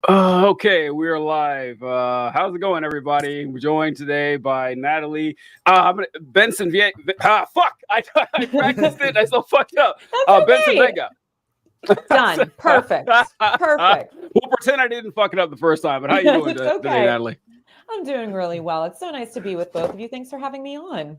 Okay, we're live. How's it going, everybody? We're joined today by Natalie. Benson fuck! I practiced it. I still fucked up. That's Benson okay. Vega. Done. Perfect. Perfect. We'll pretend I didn't fuck it up the first time. But how you doing today, Natalie? I'm doing really well. It's so nice to be with both of you. Thanks for having me on.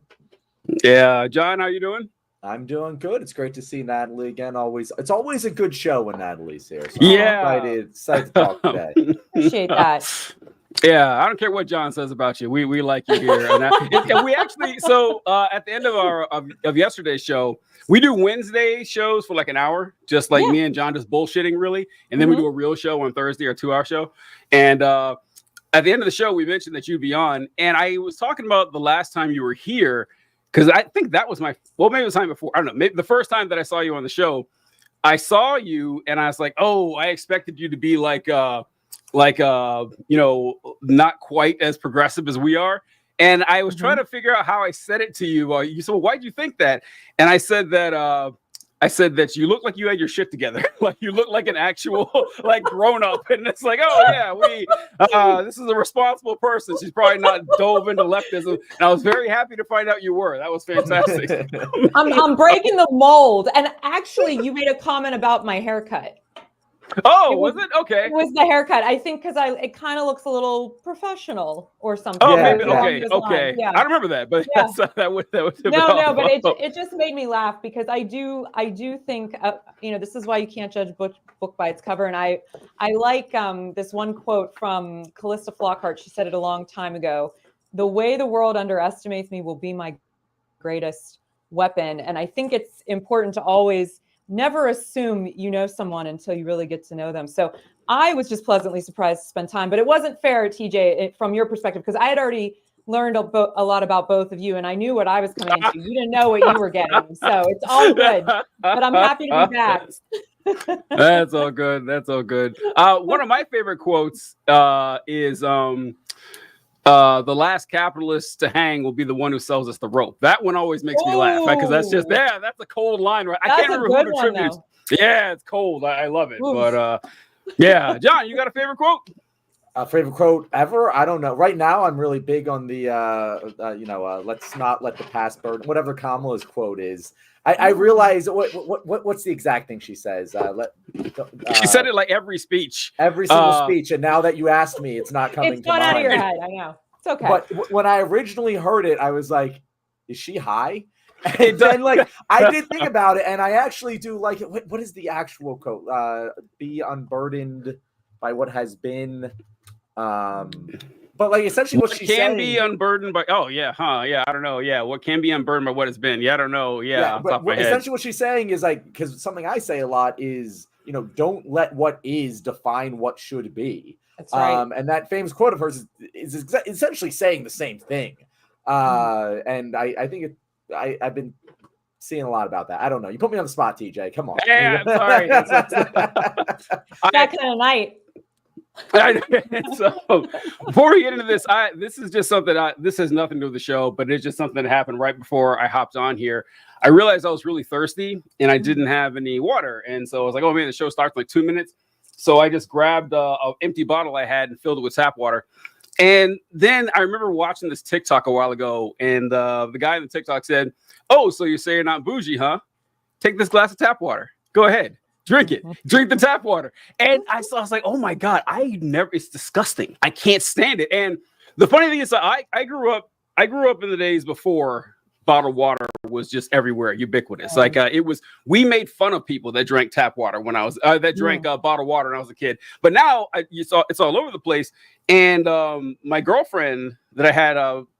Yeah, John, how you doing? I'm doing good. It's great to see Natalie again. It's always a good show when Natalie's here. So Yeah, I'm excited to talk today. Appreciate that. Yeah, I don't care what John says about you. We like you here. And we actually at the end of yesterday's show, we do Wednesday shows for like an hour, just like me and John just bullshitting really, and then we do a real show on Thursday or 2 hour show. And at the end of the show, we mentioned that you'd be on, and I was talking about the last time you were here. Because I think that was maybe it was the time before. I don't know. Maybe the first time that I saw you on the show, I saw you and I was like, oh, I expected you to be like, not quite as progressive as we are. And I was trying to figure out how I said it to you. You said, well, why'd you think that? And I said that you look like you had your shit together. Like you look like an actual like grown up. And it's like, oh yeah, this is a responsible person. She's probably not dove into leftism. And I was very happy to find out you were. That was fantastic. I'm breaking the mold. And actually, you made a comment about my haircut. Oh, was it? Okay. It was the haircut. I think because it kind of looks a little professional or something. Oh, maybe. Okay. Yeah. I don't remember that, but that would no, but it just made me laugh because I do think this is why you can't judge book by its cover. And I like this one quote from Callista Flockhart. She said it a long time ago. The way the world underestimates me will be my greatest weapon. And I think it's important to always never assume you know someone until you really get to know them. So I was just pleasantly surprised to spend time, but it wasn't fair, TJ, from your perspective, because I had already learned a lot about both of you, and I knew what I was coming into. You didn't know what you were getting, so it's all good. But I'm happy to be back. That's all good. That's all good. One of my favorite quotes is the last capitalist to hang will be the one who sells us the rope. That one always makes me laugh because that's that's a cold line, right? I can't remember who it attributes. Yeah, it's cold. I love it. Oof. But John, you got a favorite quote? A favorite quote ever? I don't know. Right now, I'm really big on the let's not let the past burden. Whatever Kamala's quote is. I realize what's the exact thing she says. She said it like every speech, every single speech. And now that you asked me, it's not coming. It's gone out of your head. I know it's okay. But when I originally heard it, I was like, "Is she high?" And then I did think about it, and I actually do like it. What is the actual quote? Be unburdened by what has been. But essentially what she's saying, be unburdened by I don't know, what can be unburdened by what has been, I don't know, but essentially what she's saying is because something I say a lot is don't let what is define what should be. That's right. And that famous quote of hers is essentially saying the same thing, and I think I've been seeing a lot about that. I don't know, you put me on the spot, TJ, come on. I'm sorry. That kind of night. So before we get into this, this is just something. This has nothing to do with the show, but it's just something that happened right before I hopped on here. I realized I was really thirsty and I didn't have any water, and so I was like, "Oh man, the show starts in like 2 minutes." So I just grabbed an empty bottle I had and filled it with tap water. And then I remember watching this TikTok a while ago, and the guy in the TikTok said, "Oh, so you say you're not bougie, huh? Take this glass of tap water. Go ahead." Drink it. Drink the tap water. And I was like, oh my God, it's disgusting. I can't stand it. And the funny thing is I grew up in the days before bottled water was just everywhere, ubiquitous. We made fun of people that drank tap water when I was, drank bottled water when I was a kid. But now it's all over the place. And my girlfriend that I had,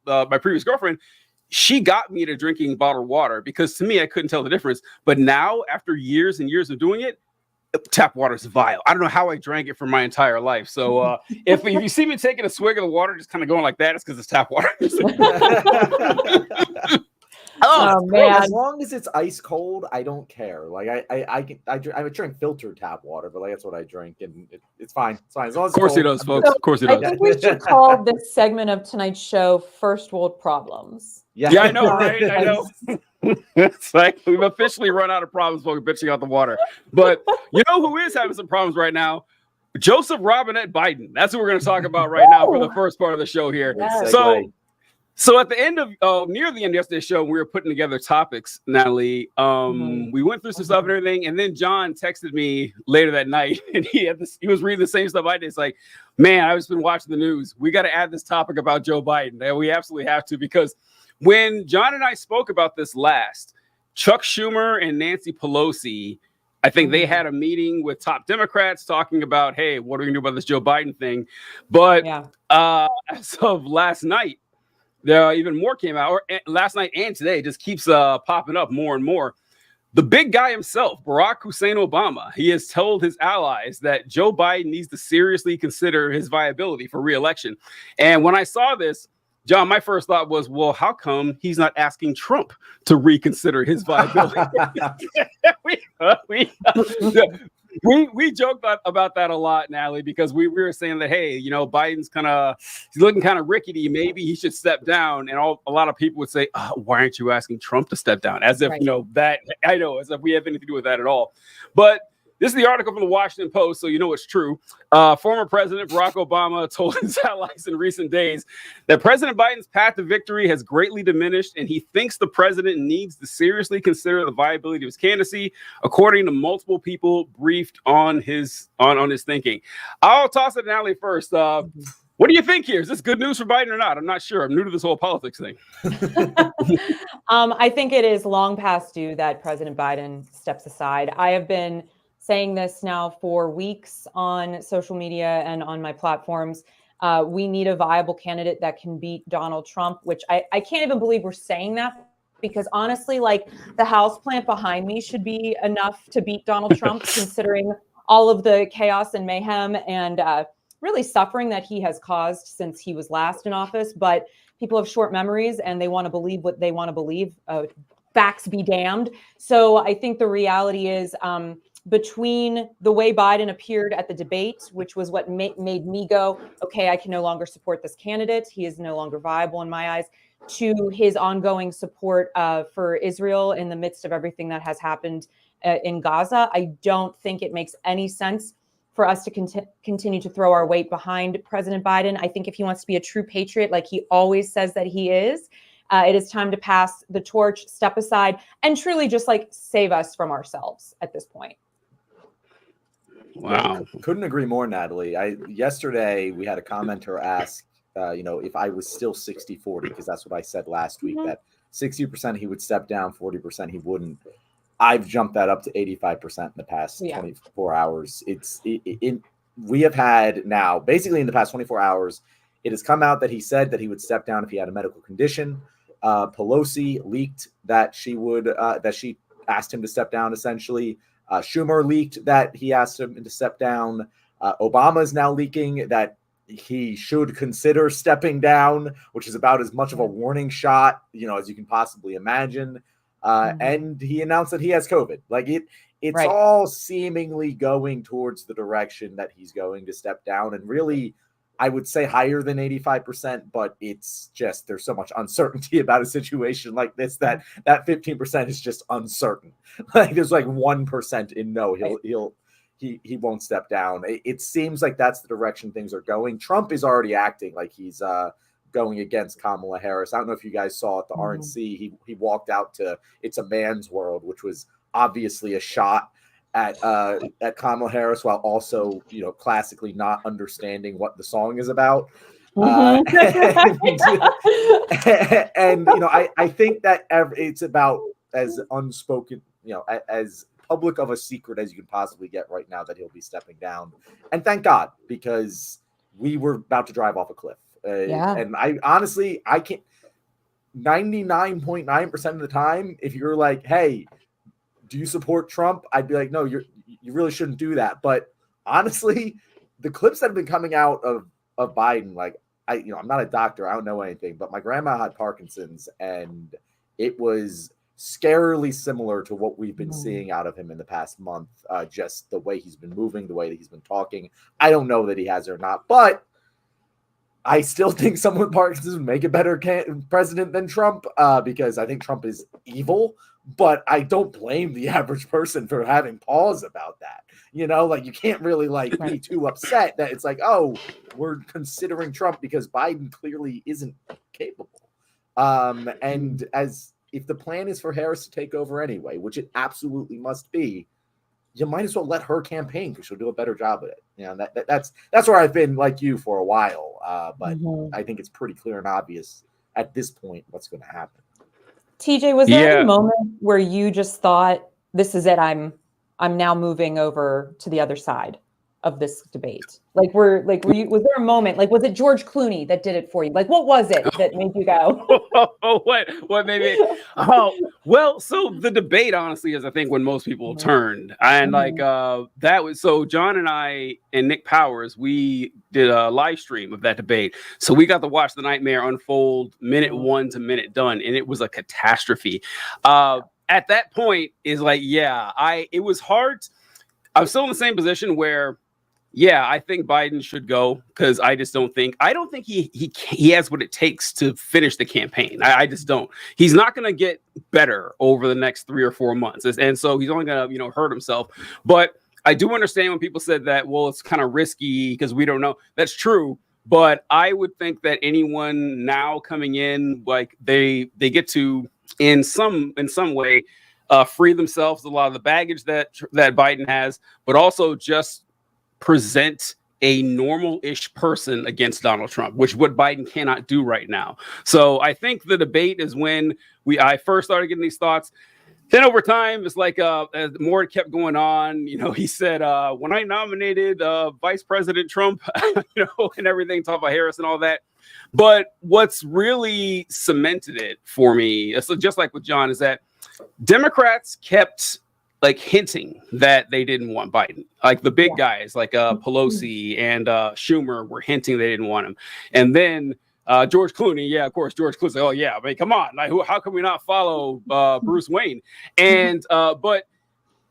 my previous girlfriend, she got me to drinking bottled water because to me, I couldn't tell the difference. But now, after years and years of doing it, tap water is vile. I don't know how I drank it for my entire life. So if you see me taking a swig of the water, just kind of going like that, it's because it's tap water. Oh man! As long as it's ice cold, I don't care. I drink filtered tap water, but that's what I drink, and it's fine. It's fine. As long as of course he does, folks. Of course he does. I think we should call this segment of tonight's show "First World Problems." Yeah, I know, right? I know. It's like we've officially run out of problems while we're bitching out the water. But you know who is having some problems right now? Joseph Robinette Biden. That's what we're going to talk about right now for the first part of the show here. Yes. So at the end of near the end of yesterday's show, we were putting together topics, Natalie. We went through some stuff and everything, and then John texted me later that night, and he was reading the same stuff I did. It's like, man, I've just been watching the news. We got to add this topic about Joe Biden. And we absolutely have to, because when John and I spoke about this last, Chuck Schumer and Nancy Pelosi, I think they had a meeting with top Democrats talking about, hey, what are we going to do about this Joe Biden thing? But as of last night, there even more came out, or last night and today, just keeps popping up more and more. The big guy himself, Barack Hussein Obama, he has told his allies that Joe Biden needs to seriously consider his viability for re-election. And when I saw this, John, my first thought was, well, how come he's not asking Trump to reconsider his viability? We joked about that a lot, Natalie, because we were saying that, hey, you know, Biden's he's looking kind of rickety. Maybe he should step down. And a lot of people would say, why aren't you asking Trump to step down? As if, as if we have anything to do with that at all. But this is the article from the Washington Post, so you know it's true. Former President Barack Obama told his allies in recent days that President Biden's path to victory has greatly diminished, and he thinks the president needs to seriously consider the viability of his candidacy, according to multiple people briefed on his thinking. I'll toss it to Natalie first. What do you think here? Is this good news for Biden or not? I'm not sure. I'm new to this whole politics thing. I think it is long past due that President Biden steps aside. I have been saying this now for weeks on social media and on my platforms. We need a viable candidate that can beat Donald Trump, which I can't even believe we're saying that, because honestly, like, the house plant behind me should be enough to beat Donald Trump, considering all of the chaos and mayhem and really suffering that he has caused since he was last in office. But people have short memories and they want to believe what they want to believe. Facts be damned. So I think the reality is, between the way Biden appeared at the debate, which was what made me go, okay, I can no longer support this candidate. He is no longer viable in my eyes, to his ongoing support for Israel in the midst of everything that has happened in Gaza. I don't think it makes any sense for us to continue to throw our weight behind President Biden. I think if he wants to be a true patriot, like he always says that he is, it is time to pass the torch, step aside, and truly just like save us from ourselves at this point. Wow. Couldn't agree more, Natalie. Yesterday we had a commenter ask, if I was still 60-40, because that's what I said last week, that 60% he would step down, 40% he wouldn't. I've jumped that up to 85% in the past 24 hours. We have had now, basically in the past 24 hours, it has come out that he said that he would step down if he had a medical condition. Pelosi leaked that she asked him to step down, essentially. Schumer leaked that he asked him to step down. Obama is now leaking that he should consider stepping down, which is about as much of a warning shot, as you can possibly imagine. And he announced that he has COVID. Like it's all seemingly going towards the direction that he's going to step down. And really, I would say higher than 85%, but it's just, there's so much uncertainty about a situation like this that 15% is just uncertain. Like there's like 1% in no, he won't step down. It seems like that's the direction things are going. Trump is already acting like he's going against Kamala Harris. I don't know if you guys saw at the RNC, he walked out to It's a Man's World, which was obviously a shot at Kamala Harris, while also, classically not understanding what the song is about. And I think that it's about as unspoken, as public of a secret as you can possibly get right now that he'll be stepping down. And thank God, because we were about to drive off a cliff. And I honestly, I can't, 99.9% of the time, if you're like, hey, do you support Trump? I'd be like, no, you really shouldn't do that. But honestly, the clips that have been coming out of Biden, like I'm not a doctor, I don't know anything, but my grandma had Parkinson's, and it was scarily similar to what we've been seeing out of him in the past month. Just the way he's been moving, the way that he's been talking. I don't know that he has it or not, but I still think someone with Parkinson's would make a better president than Trump, because I think Trump is evil. But I don't blame the average person for having pause about that. You know, like you can't really like be too upset that it's like, oh, we're considering Trump because Biden clearly isn't capable. And as if the plan is for Harris to take over anyway, which it absolutely must be, you might as well let her campaign because she'll do a better job at it. You know, that's where I've been like you for a while. But I think it's pretty clear and obvious at this point what's going to happen. TJ, was there any moment where you just thought, this is it, I'm now moving over to the other side of this debate? Like, was there a moment, like, was it George Clooney that did it for you? Like, what was it that made you go? What made me? Oh, well, so the debate, honestly, is I think when most people turned, and like that was so. John and I and Nick Powers, we did a live stream of that debate, so we got to watch the nightmare unfold minute one to minute done, and it was a catastrophe. At that point, is like, it was hard. I'm still in the same position where. Yeah, I think Biden should go because I don't think he has what it takes to finish the campaign. I just don't. He's not going to get better over the next 3 or 4 months, and so he's only going to hurt himself. But I do understand when people said that. Well, it's kind of risky because we don't know. That's true, but I would think that anyone now coming in, like they get to in some way free themselves of a lot of the baggage that Biden has, but also just present a normal-ish person against Donald Trump, which what Biden cannot do right now. So I think the debate is when I first started getting these thoughts. Then over time, it's like as more kept going on, he said, when I nominated Vice President Trump, and everything, talk about Harris and all that. But what's really cemented it for me, so just like with John, is that Democrats kept like hinting that they didn't want Biden. Like the big guys like Pelosi and Schumer were hinting they didn't want him. And then George Clooney, of course, George Clooney, oh yeah, I mean, come on. Like, how can we not follow Bruce Wayne? And but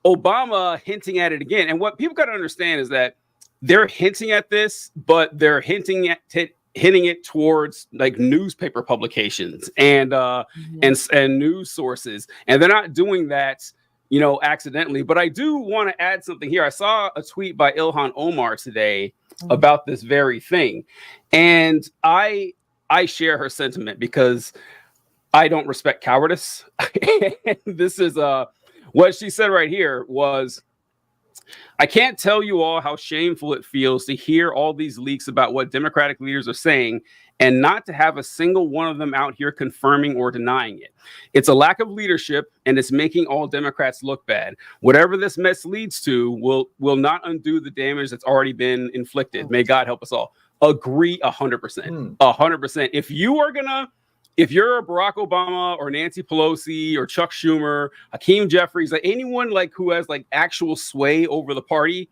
Obama hinting at it again. And what people got to understand is that they're hinting at this, but they're hitting it towards like newspaper publications and news sources. And they're not doing that accidentally. But I do want to add something here. I saw a tweet by Ilhan Omar today about this very thing. And I share her sentiment because I don't respect cowardice. This is what she said right here was, I can't tell you all how shameful it feels to hear all these leaks about what Democratic leaders are saying and not to have a single one of them out here confirming or denying it. It's a lack of leadership, and it's making all Democrats look bad. Whatever this mess leads to will not undo the damage that's already been inflicted. May God help us all. Agree 100%. 100%. If you're a Barack Obama or Nancy Pelosi or Chuck Schumer, Hakeem Jeffries, like anyone like who has like actual sway over the party,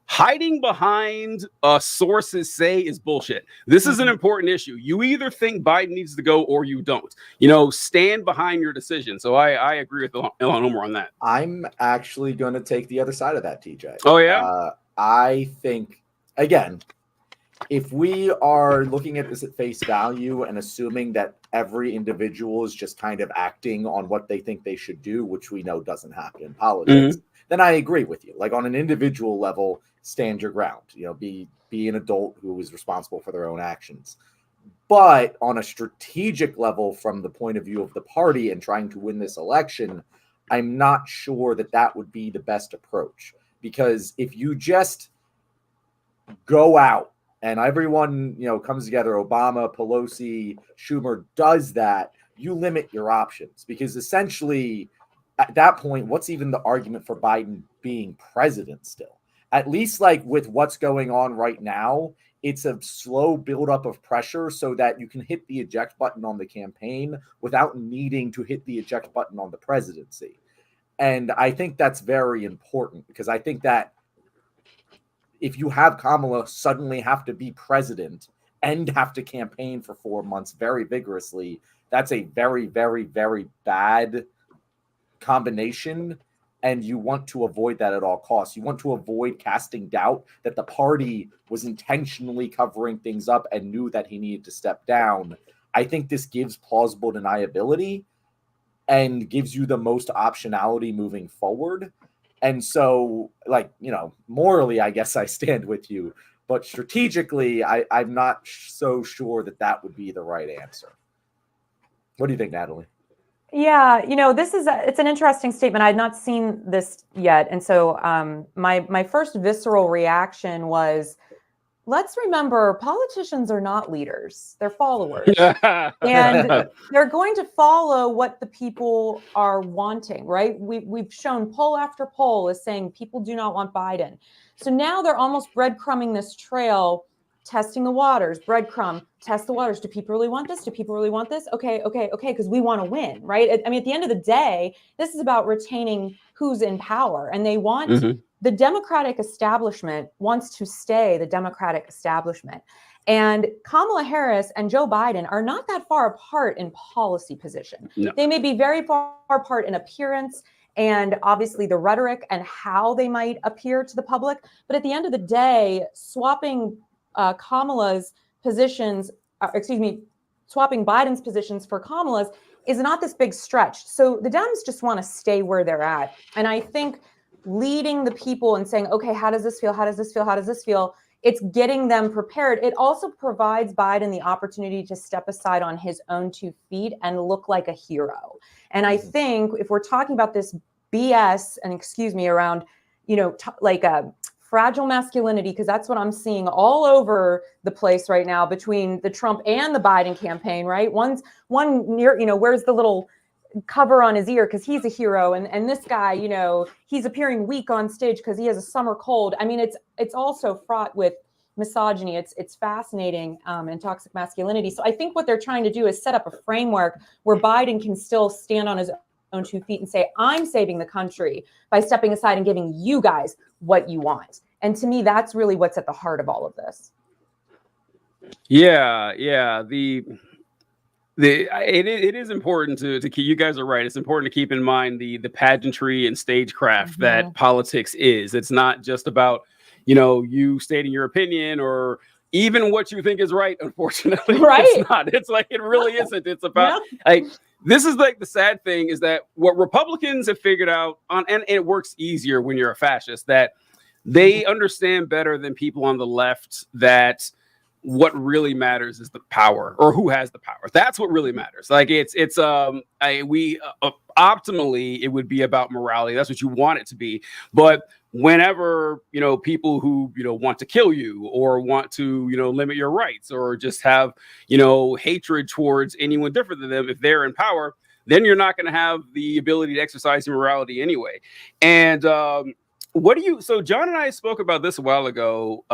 hiding behind sources say is bullshit. This is an important issue. You either think Biden needs to go or you don't. Stand behind your decision. So I agree with Ilhan Omar on that. I'm actually going to take the other side of that, TJ. Oh, yeah? I think, again, if we are looking at this at face value and assuming that every individual is just kind of acting on what they think they should do, which we know doesn't happen in politics, then I agree with you. Like on an individual level, stand your ground. Be an adult who is responsible for their own actions. But on a strategic level, from the point of view of the party and trying to win this election, I'm not sure that would be the best approach. Because if you just go out and everyone, comes together, Obama, Pelosi, Schumer does that, you limit your options. Because essentially, at that point, what's even the argument for Biden being president still? At least like with what's going on right now, it's a slow buildup of pressure so that you can hit the eject button on the campaign without needing to hit the eject button on the presidency. And I think that's very important because I think that if you have Kamala suddenly have to be president and have to campaign for 4 months very vigorously, that's a very, very, very bad combination. And you want to avoid that at all costs. You want to avoid casting doubt that the party was intentionally covering things up and knew that he needed to step down. I think this gives plausible deniability. and gives you the most optionality moving forward. And so, like, you know, morally, I guess I stand with you, but strategically, I'm not so sure that that would be the right answer. What do you think, Natalie? Yeah, you know, it's an interesting statement. I had not seen this yet. And so my first visceral reaction was, let's remember, politicians are not leaders, they're followers. And they're going to follow what the people are wanting, right? We've shown poll after poll is saying people do not want Biden. So now they're almost breadcrumbing this trail, testing the waters, breadcrumb, test the waters. Do people really want this? Do people really want this? Okay, because we want to win, right? I mean, at the end of the day, this is about retaining who's in power, and they want the Democratic establishment wants to stay the Democratic establishment. And Kamala Harris and Joe Biden are not that far apart in policy position. No. They may be very far apart in appearance and obviously the rhetoric and how they might appear to the public. But at the end of the day, swapping Kamala's positions, swapping Biden's positions for Kamala's is not this big stretch. So the Dems just want to stay where they're at. And I think leading the people and saying, okay, how does this feel? How does this feel? How does this feel? It's getting them prepared. It also provides Biden the opportunity to step aside on his own 2 feet and look like a hero. And I think if we're talking about this BS, and excuse me, around, you know, like a fragile masculinity, because that's what I'm seeing all over the place right now between the Trump and the Biden campaign, right? One near, you know, where's the little cover on his ear because he's a hero, and this guy, you know, he's appearing weak on stage because he has a summer cold. I mean, it's also fraught with misogyny. It's fascinating, and toxic masculinity. So I think what they're trying to do is set up a framework where Biden can still stand on his own 2 feet and say, I'm saving the country by stepping aside and giving you guys what you want. And to me, that's really what's at the heart of all of this. Yeah. It is important to keep, you guys are right. It's important to keep in mind the pageantry and stagecraft that politics is. It's not just about, you know, you stating your opinion or even what you think is right. Unfortunately, right? It's not. It's like, it really isn't. It's about like, this is like the sad thing is that what Republicans have figured out and it works easier when you're a fascist, that they understand better than people on the left that what really matters is the power, or who has the power. That's what really matters. Like optimally it would be about morality. That's what you want it to be. But whenever, you know, people who, you know, want to kill you or want to, you know, limit your rights or just have, you know, hatred towards anyone different than them, if they're in power, then you're not going to have the ability to exercise your morality anyway. And so John and I spoke about this a while ago,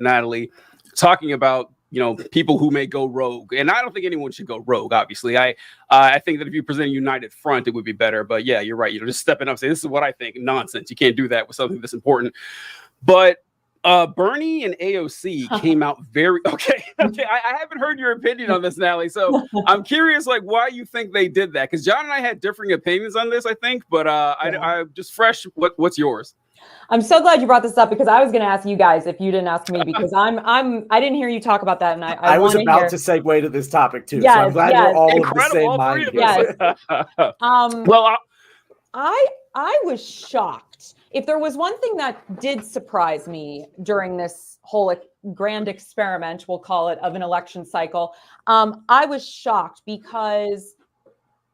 Natalie, talking about, you know, people who may go rogue. And I don't think anyone should go rogue, obviously. I think that if you present a united front, it would be better. But yeah, you're right. You know, just stepping up, saying, this is what I think. Nonsense. You can't do that with something that's important. But Bernie and AOC came out very okay. I haven't heard your opinion on this, Natalie. So I'm curious, like, why you think they did that? Because John and I had differing opinions on this, I think. But I'm just fresh. What's yours? I'm so glad you brought this up because I was going to ask you guys if you didn't ask me, because I didn't hear you talk about that, and I was about to segue to this topic too. Yes, so I'm glad we're all of the same all mind. Yes. Well, I was shocked. If there was one thing that did surprise me during this whole grand experiment, we'll call it, of an election cycle, I was shocked because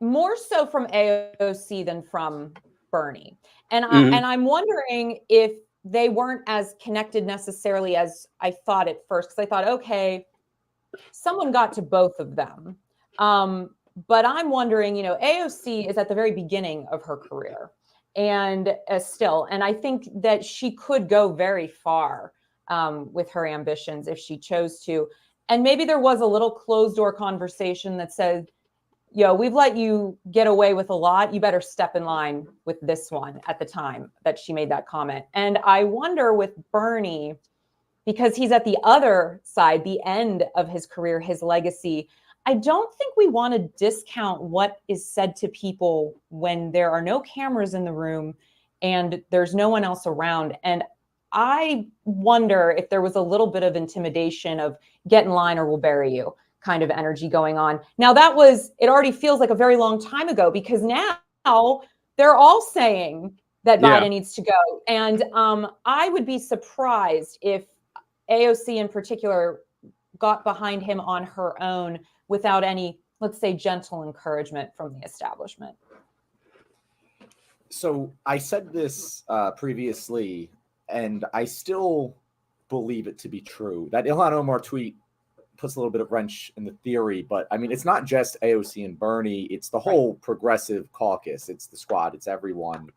more so from AOC than from Bernie. And I'm wondering if they weren't as connected necessarily as I thought at first, because I thought, okay, someone got to both of them. But I'm wondering, you know, AOC is at the very beginning of her career and still, and I think that she could go very far with her ambitions if she chose to. And maybe there was a little closed door conversation that said, yo, we've let you get away with a lot. You better step in line with this one at the time that she made that comment. And I wonder with Bernie, because he's at the other side, the end of his career, his legacy, I don't think we want to discount what is said to people when there are no cameras in the room and there's no one else around. And I wonder if there was a little bit of intimidation of get in line or we'll bury you kind of energy going on. Now it already feels like a very long time ago, because now they're all saying that Biden needs to go. And I would be surprised if AOC in particular got behind him on her own without any, let's say, gentle encouragement from the establishment. So I said this previously, and I still believe it to be true. That Ilhan Omar tweet puts a little bit of wrench in the theory, but I mean, it's not just AOC and Bernie, it's the whole progressive caucus, it's the squad, it's everyone.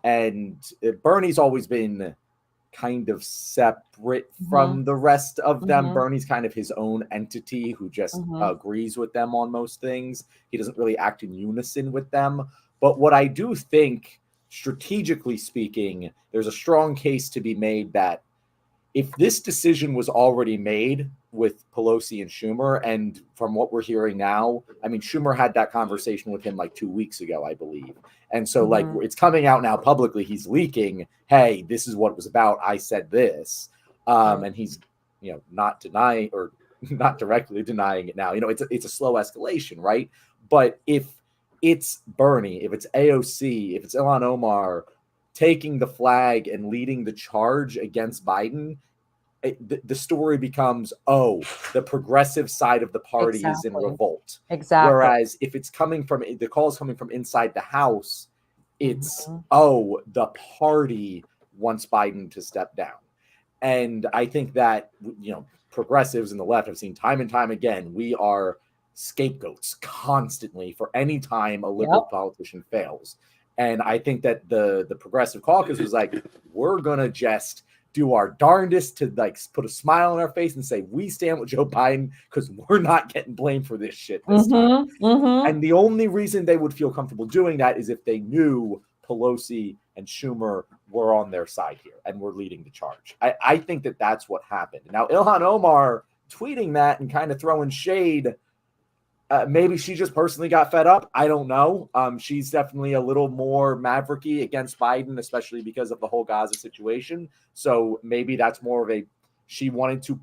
And Bernie's always been kind of separate from the rest of them. Bernie's kind of his own entity who just agrees with them on most things. He doesn't really act in unison with them. But what I do think, strategically speaking, there's a strong case to be made that if this decision was already made with Pelosi and Schumer, and from what we're hearing now, I mean, Schumer had that conversation with him like 2 weeks ago, I believe. And so like it's coming out now publicly, he's leaking, hey, this is what it was about. I said this. And he's, not denying or not directly denying it now. It's a slow escalation, right? But if it's Bernie, if it's AOC, if it's Ilhan Omar taking the flag and leading the charge against Biden, the story becomes, the progressive side of the party is in revolt. Exactly. Whereas if it's coming from, the call is coming from inside the House, it's, the party wants Biden to step down. And I think that, progressives in the left have seen time and time again, we are scapegoats constantly for any time a liberal politician fails. And I think that the progressive caucus was like, we're going to just do our darndest to like put a smile on our face and say, we stand with Joe Biden because we're not getting blamed for this shit this time. And the only reason they would feel comfortable doing that is if they knew Pelosi and Schumer were on their side here and were leading the charge. I think that that's what happened. Now, Ilhan Omar tweeting that and kind of throwing shade, maybe she just personally got fed up. I don't know. She's definitely a little more mavericky against Biden, especially because of the whole Gaza situation. So maybe that's more of she wanted to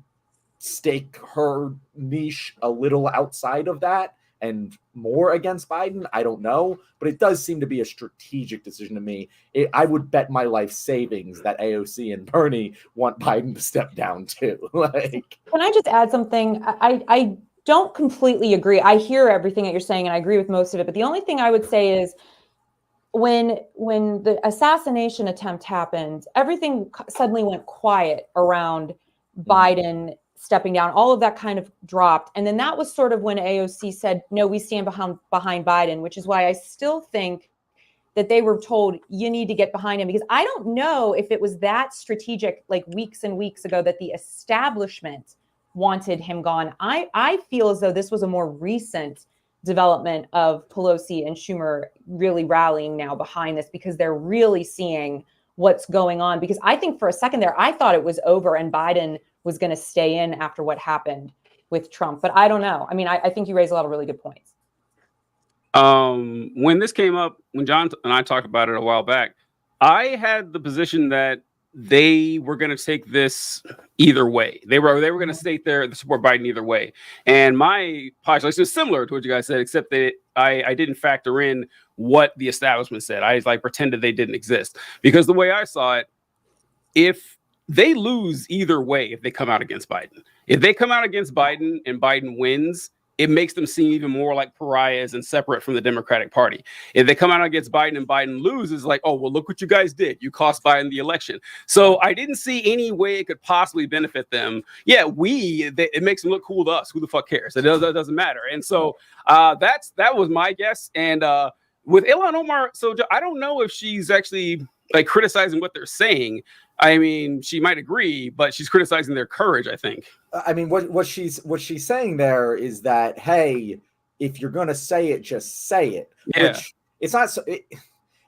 stake her niche a little outside of that and more against Biden. I don't know, but it does seem to be a strategic decision to me. I would bet my life savings that AOC and Bernie want Biden to step down too. Can I just add something? I don't completely agree. I hear everything that you're saying and I agree with most of it. But the only thing I would say is when the assassination attempt happened, everything suddenly went quiet around Biden stepping down. All of that kind of dropped. And then that was sort of when AOC said, no, we stand behind Biden, which is why I still think that they were told you need to get behind him, because I don't know if it was that strategic, like weeks and weeks ago, that the establishment wanted him gone. I feel as though this was a more recent development of Pelosi and Schumer really rallying now behind this, because they're really seeing what's going on. Because I think for a second there, I thought it was over and Biden was going to stay in after what happened with Trump. But I don't know. I mean, I think you raise a lot of really good points. When this came up, when John and I talked about it a while back, I had the position that they were going to take this either way. They were going to state their support Biden either way. And my postulation is similar to what you guys said, except that I didn't factor in what the establishment said. I pretended they didn't exist, because the way I saw it, if they lose either way, if they come out against Biden, if they come out against Biden and Biden wins, it makes them seem even more like pariahs and separate from the Democratic Party. If they come out against Biden and Biden loses, like, oh, well, look what you guys did. You cost Biden the election. So I didn't see any way it could possibly benefit them. Yeah, it makes them look cool to us. Who the fuck cares? It doesn't matter. And so that was my guess. And with Ilhan Omar, so I don't know if she's actually like criticizing what they're saying. I mean, she might agree, but she's criticizing their courage, I think. I mean, what she's saying there is that, hey, if you're going to say it, just say it. Yeah. Which it's not so.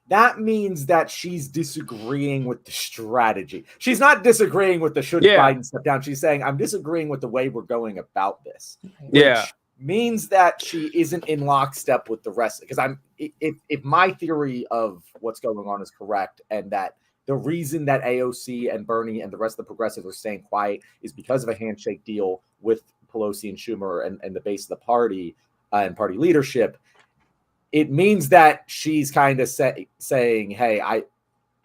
That means that she's disagreeing with the strategy. She's not disagreeing with the should Biden step down. She's saying, I'm disagreeing with the way we're going about this. Yeah. Means that she isn't in lockstep with the rest. Because if my theory of what's going on is correct, and that the reason that AOC and Bernie and the rest of the progressives are staying quiet is because of a handshake deal with Pelosi and Schumer and the base of the party and party leadership, it means that she's kind of saying, hey,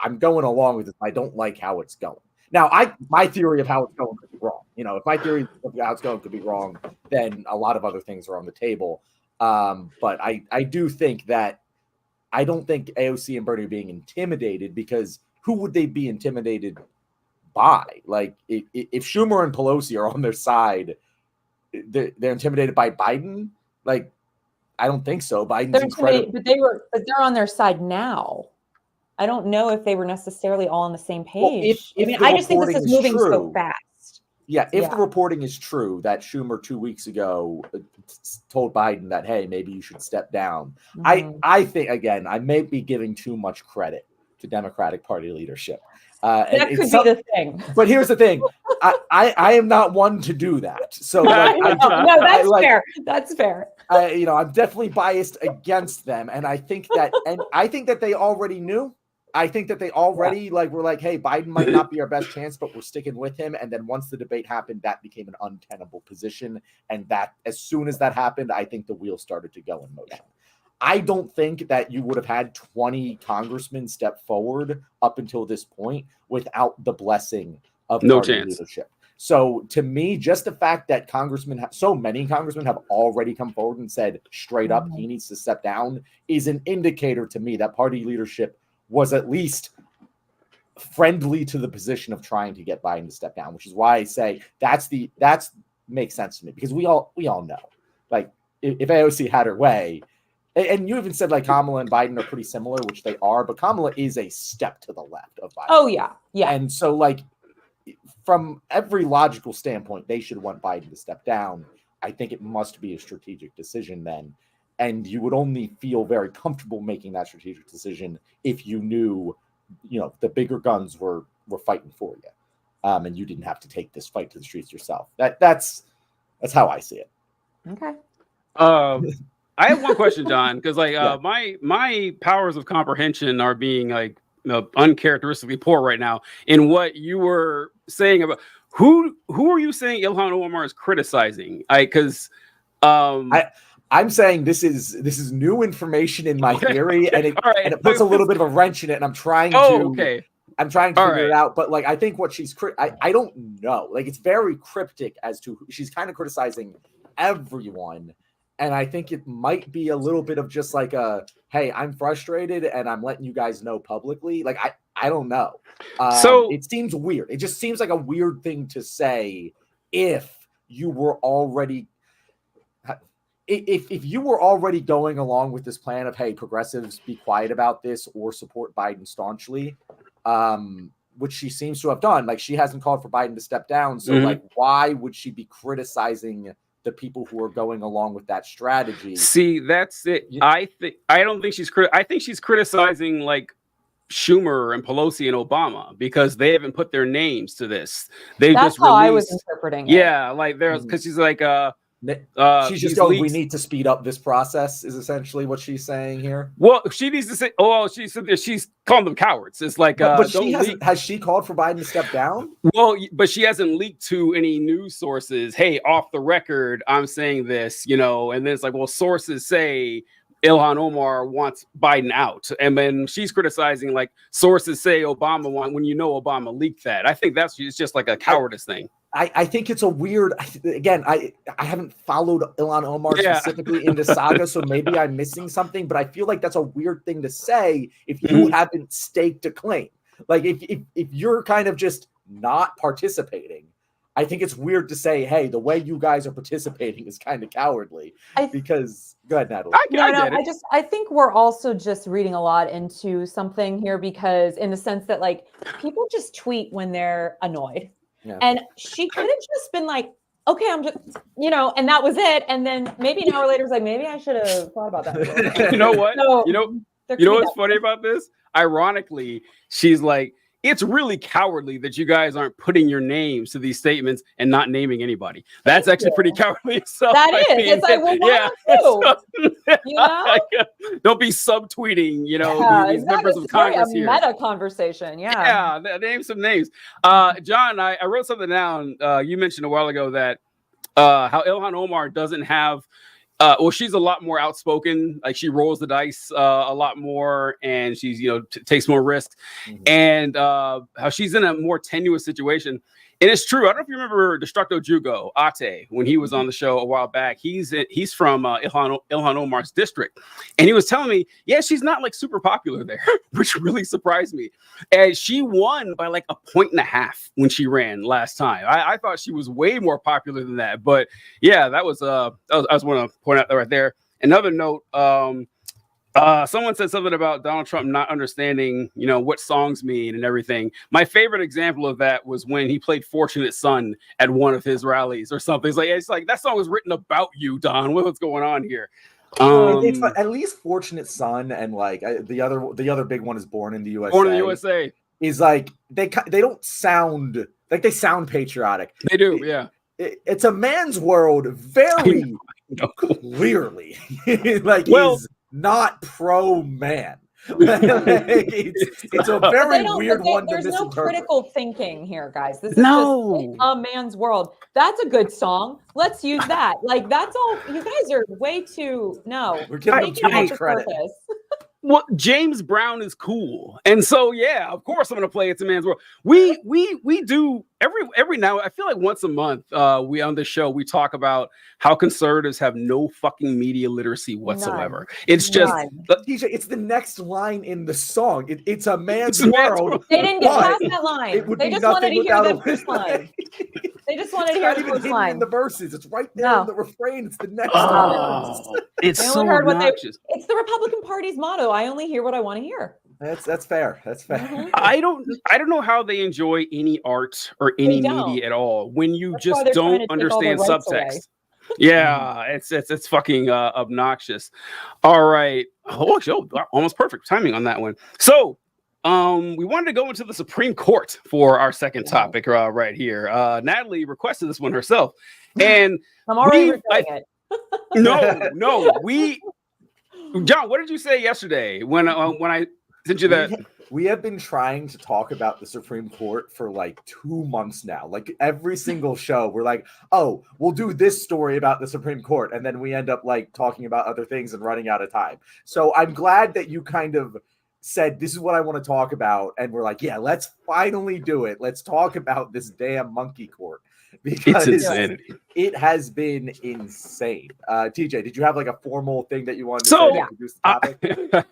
I'm going along with this. I don't like how it's going. Now, my theory of how it's going could be wrong. If my theory of how it's going could be wrong, then a lot of other things are on the table. But I do think that I don't think AOC and Bernie are being intimidated, because who would they be intimidated by? Like, if Schumer and Pelosi are on their side, they're intimidated by Biden? Like, I don't think so. Biden's incredible. But they're on their side now. I don't know if they were necessarily all on the same page. Well, I just think this is moving so fast. Yeah, if the reporting is true that Schumer 2 weeks ago told Biden that, hey, maybe you should step down. I think, again, I may be giving too much credit to Democratic Party leadership. That could be the thing. But here's the thing. I am not one to do that. So that's fair. That's fair. I'm definitely biased against them. And I think that they already knew. I think that they already were like, hey, Biden might not be our best chance, but we're sticking with him. And then once the debate happened, that became an untenable position. And that as soon as that happened, I think the wheels started to go in motion. I don't think that you would have had 20 congressmen step forward up until this point without the blessing of party leadership. So to me, just the fact that so many congressmen have already come forward and said straight up he needs to step down is an indicator to me that party leadership was at least friendly to the position of trying to get Biden to step down, which is why I say that's makes sense to me, because we all know, like, if AOC had her way, and you even said like Kamala and Biden are pretty similar, which they are, but Kamala is a step to the left of Biden. Oh yeah. And so, like, from every logical standpoint, they should want Biden to step down. I think it must be a strategic decision then. And you would only feel very comfortable making that strategic decision if you knew, the bigger guns were fighting for you, and you didn't have to take this fight to the streets yourself. That's how I see it. Okay. I have one question, John, because my powers of comprehension are being like uncharacteristically poor right now. In what you were saying about who are you saying Ilhan Omar is criticizing? I'm saying this is new information in my theory, and it puts a little bit of a wrench in it, and I'm trying to figure it out. But like, I think what she's I don't know. Like, it's very cryptic as to she's kind of criticizing everyone, and I think it might be a little bit of just like hey, I'm frustrated and I'm letting you guys know publicly. Like, I don't know. So it seems weird. It just seems like a weird thing to say if you were already. If you were already going along with this plan of, hey, progressives, be quiet about this or support Biden staunchly, which she seems to have done. Like, she hasn't called for Biden to step down. So like, why would she be criticizing the people who are going along with that strategy? See, that's it. I don't think I think she's criticizing like Schumer and Pelosi and Obama because they haven't put their names to this. That's how I was interpreting it. Yeah, like there's because she's like she's just going, we need to speed up this process, is essentially what she's saying here. Well, she needs to say, she's calling them cowards. It's like, but has she called for Biden to step down? Well, but she hasn't leaked to any news sources. Hey, off the record, I'm saying this, and then it's like, well, sources say Ilhan Omar wants Biden out. And then she's criticizing like sources say Obama when Obama leaked that. I think it's just like a cowardice thing. I think it's a weird, again, I haven't followed Ilhan Omar specifically in the saga, so maybe I'm missing something, but I feel like that's a weird thing to say if you haven't staked a claim. Like, if you're kind of just not participating, I think it's weird to say, hey, the way you guys are participating is kind of cowardly. Because, go ahead, Natalie. I think we're also just reading a lot into something here, because in the sense that, like, people just tweet when they're annoyed. Yeah. And she could have just been like, okay, I'm just, and that was it. And then maybe an hour later, it's like, maybe I should have thought about that. You know what? So, you know what's funny about this? Ironically, she's like, it's really cowardly that you guys aren't putting your names to these statements and not naming anybody. That's actually pretty cowardly. So, that is. It's like, well, why don't be subtweeting, these members of Congress here. Meta conversation. Yeah. Name some names. John, I wrote something down. You mentioned a while ago that how Ilhan Omar doesn't have. Well, she's a lot more outspoken. Like she rolls the dice a lot more, and she's takes more risks. Mhm. And how she's in a more tenuous situation. And it's true. I don't know if you remember Destructo Jugo Ate when he was on the show a while back. He's from Ilhan Omar's district, and he was telling me, yeah, she's not like super popular there, which really surprised me. And she won by like 1.5 points when she ran last time. I thought she was way more popular than that, but yeah, that was I just want to point out that right there. Another note. Someone said something about Donald Trump not understanding, what songs mean and everything. My favorite example of that was when he played "Fortunate Son" at one of his rallies or something. It's like that song was written about you, Don. What's going on here? It's at least "Fortunate Son" and like the other big one is "Born in the USA." Born in the USA is like they don't sound like they sound patriotic. They do, yeah. It's a man's world, very clearly. Like he's not pro-man. it's a very weird one to misinterpret. There's no critical thinking here, guys. This is just a man's world. That's a good song. Let's use that. Like that's all. You guys are way too We're giving him too much credit. Well, James Brown is cool, and so yeah, of course I'm gonna play "It's a Man's World." We do every now. I feel like once a month, we on this show we talk about how conservatives have no fucking media literacy whatsoever. None. It's just DJ. It's the next line in the song. It's a man's world. They didn't get past that line. They just wanted to hear the first line. They just wanted to hear the first line. In the verses, it's right there in the refrain. It's the next line. It's so obnoxious. It's the Republican Party's motto. I only hear what I want to hear. That's fair. That's fair. Mm-hmm. I don't know how they enjoy any art or any media at all when you just don't understand subtext. Yeah, it's fucking obnoxious. All right. Oh, almost perfect timing on that one. So we wanted to go into the Supreme Court for our second topic right here. Natalie requested this one herself, and I'm already regretting it. No, John, what did you say yesterday when I sent you that? We have been trying to talk about the Supreme Court for like 2 months now. Like every single show, we're like, oh, we'll do this story about the Supreme Court. And then we end up like talking about other things and running out of time. So I'm glad that you kind of said, this is what I want to talk about. And we're like, yeah, let's finally do it. Let's talk about this damn monkey court. Because it's insanity. It has been insane. TJ, did you have like a formal thing that you wanted to say to introduce the topic?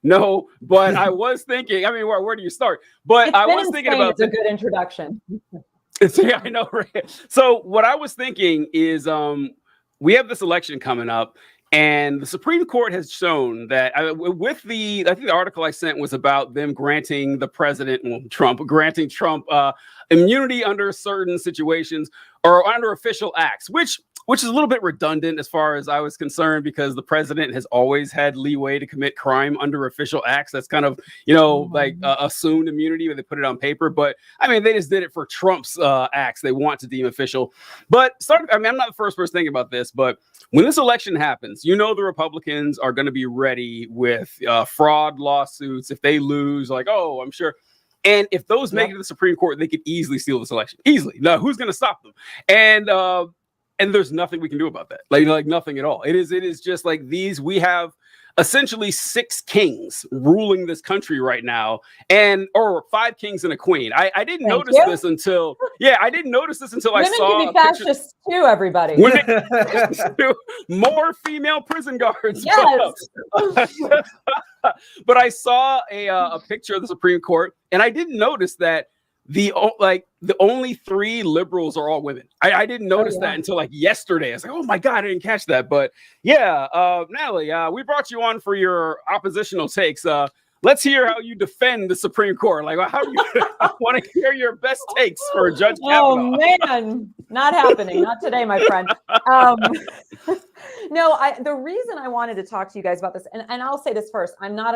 No, but I was thinking, I mean, where do you start? But I was thinking about it's a good introduction. Yeah, I know, right? So what I was thinking is we have this election coming up. And the Supreme Court has shown that I think the article I sent was about them granting the president, granting Trump immunity under certain situations or under official acts, which is a little bit redundant as far as I was concerned, because the president has always had leeway to commit crime under official acts. That's kind of, like assumed immunity when they put it on paper. But I mean, they just did it for Trump's acts they want to deem official. But I'm not the first person thinking about this, but when this election happens, the Republicans are going to be ready with fraud lawsuits. If they lose, like, oh, I'm sure. And if those make it to the Supreme Court, they could easily steal this election. Easily. Now, who's going to stop them? And there's nothing we can do about that. Like nothing at all. It is just like we have essentially 6 kings ruling this country right now, or 5 kings and a queen. I didn't notice this until I Women saw can be fascists too, everybody. More female prison guards. Yes. But I saw a picture of the Supreme Court, and I didn't notice that the only 3 liberals are all women. I didn't notice that until like yesterday. I was like, oh my God, I didn't catch that. But yeah, Natalie, we brought you on for your oppositional takes. Let's hear how you defend the Supreme Court. Like, how do you want to hear your best takes for Judge Kavanaugh? Oh man, not happening. Not today, my friend. No, the reason I wanted to talk to you guys about this, and I'll say this first, I'm not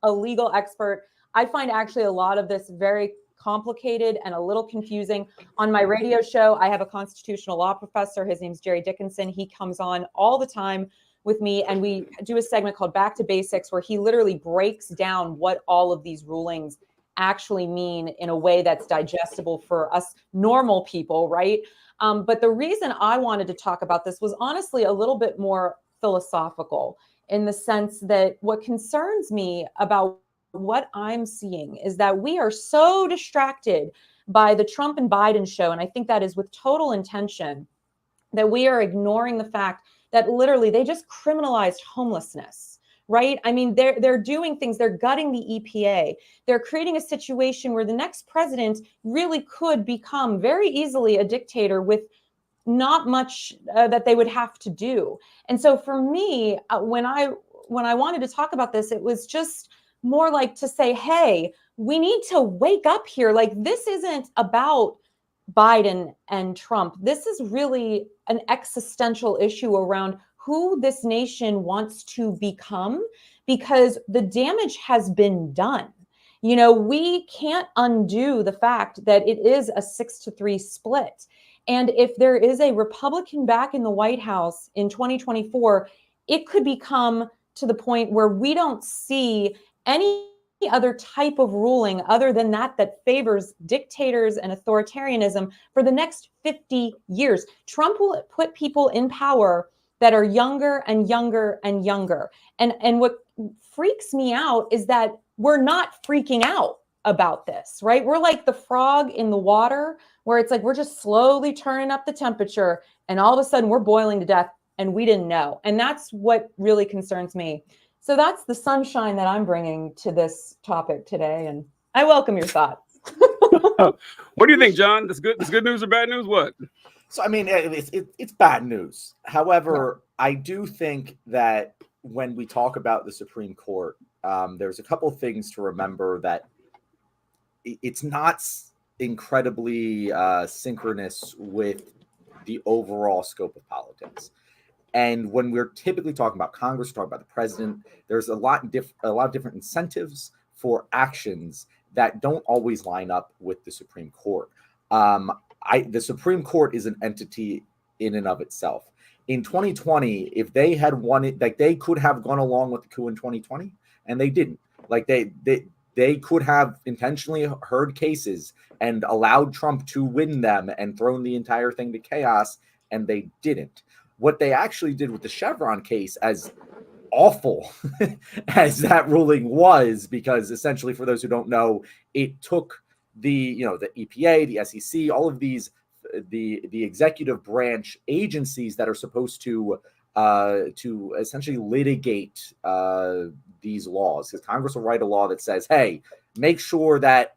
a legal expert. I find actually a lot of this very complicated and a little confusing. On my radio show, I have a constitutional law professor. His name's Jerry Dickinson. He comes on all the time with me, and we do a segment called Back to Basics, where he literally breaks down what all of these rulings actually mean in a way that's digestible for us normal people, right? But the reason I wanted to talk about this was honestly a little bit more philosophical, in the sense that what concerns me about what I'm seeing is that we are so distracted by the Trump and Biden show, and I think that is with total intention, that we are ignoring the fact that literally they just criminalized homelessness, right? I mean, they're doing things, they're gutting the EPA. They're creating a situation where the next president really could become very easily a dictator with not much that they would have to do. And so for me, when I wanted to talk about this, it was just more like to say, hey, we need to wake up here. Like, this isn't about Biden and Trump. This is really an existential issue around who this nation wants to become, because the damage has been done. You know, we can't undo the fact that it is a 6-3 split. And if there is a Republican back in the White House in 2024, it could become to the point where we don't see any other type of ruling other than that favors dictators and authoritarianism for the next 50 years. Trump will put people in power that are younger and younger and younger. And what freaks me out is that we're not freaking out about this, right? We're like the frog in the water, where it's like we're just slowly turning up the temperature, and all of a sudden we're boiling to death and we didn't know. And that's what really concerns me. So that's the sunshine that I'm bringing to this topic today, and I welcome your thoughts. What do you think, John? This good news or bad news? What? So I mean, it's bad news. However, I do think that when we talk about the Supreme Court, there's a couple of things to remember, that it's not incredibly synchronous with the overall scope of politics. And when we're typically talking about Congress, talking about the president, there's a lot of different incentives for actions that don't always line up with the Supreme Court. The Supreme Court is an entity in and of itself. In 2020, if they had won it, like, they could have gone along with the coup in 2020, and they didn't. Like, they could have intentionally heard cases and allowed Trump to win them and thrown the entire thing to chaos, and they didn't. What they actually did with the Chevron case, as awful as that ruling was, because essentially, for those who don't know, it took the EPA, the SEC, all of these, the executive branch agencies that are supposed to essentially litigate these laws, because Congress will write a law that says, hey, make sure that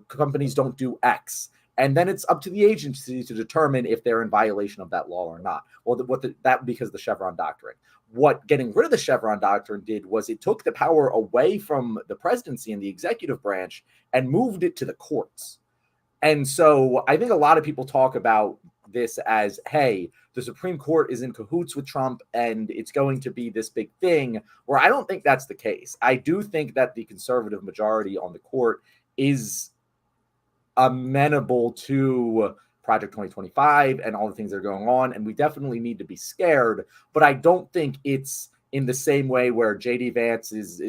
companies don't do X. And then it's up to the agency to determine if they're in violation of that law or not. Well, that because of the Chevron doctrine. What getting rid of the Chevron doctrine did was it took the power away from the presidency and the executive branch and moved it to the courts. And so I think a lot of people talk about this as, hey, the Supreme Court is in cahoots with Trump and it's going to be this big thing, where I don't think that's the case. I do think that the conservative majority on the court is amenable to Project 2025 and all the things that are going on, and we definitely need to be scared, but I don't think it's in the same way where JD Vance is,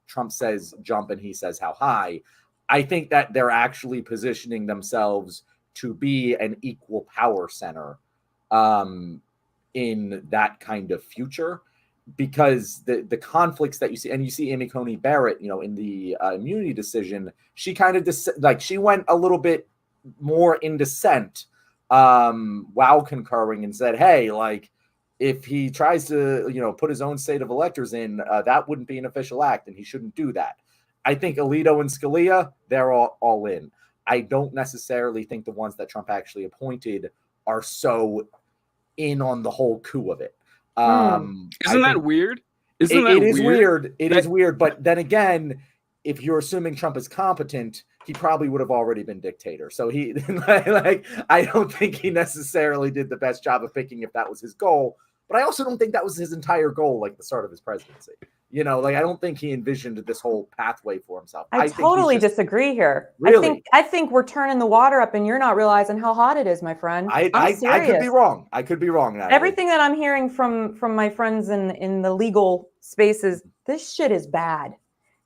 Trump says jump and he says how high. I think that they're actually positioning themselves to be an equal power center in that kind of future, because the conflicts that you see, and you see Amy Coney Barrett, in the immunity decision, she kind of she went a little bit more in dissent while concurring, and said, hey, like, if he tries to put his own state of electors in, that wouldn't be an official act and he shouldn't do that. I think Alito and Scalia, they're all in. I don't necessarily think the ones that Trump actually appointed are so in on the whole coup of it. Isn't that weird? It is weird. It is weird. But then again, if you're assuming Trump is competent, he probably would have already been dictator. So he, I don't think he necessarily did the best job of picking if that was his goal. But I also don't think that was his entire goal, like the start of his presidency. I don't think he envisioned this whole pathway for himself. I totally disagree here. Really? I think we're turning the water up and you're not realizing how hot it is, my friend. I could be wrong. Natalie. Everything that I'm hearing from my friends in the legal spaces, this shit is bad.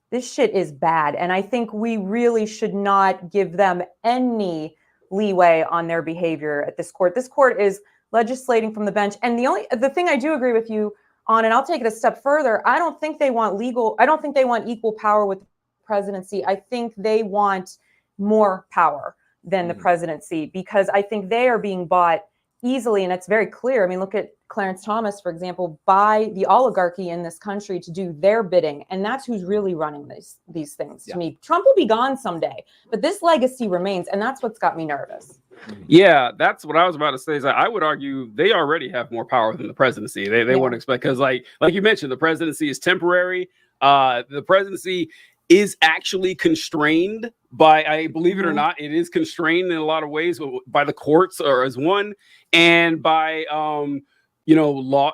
This shit is bad. And I think we really should not give them any leeway on their behavior at this court. This court is legislating from the bench. And the thing I do agree with you on, and I'll take it a step further, I don't think they want equal power with the presidency. I think they want more power than the presidency, because I think they are being bought easily. And it's very clear. I mean, look at Clarence Thomas, for example, by the oligarchy in this country to do their bidding. And that's who's really running these things. To me, Trump will be gone someday, but this legacy remains. And that's what's got me nervous. Yeah, that's what I was about to say. Is that I would argue they already have more power than the presidency. They won't expect, because like you mentioned, the presidency is temporary. The presidency is actually constrained by, I believe it or not, it is constrained in a lot of ways by the courts, or as one, and by law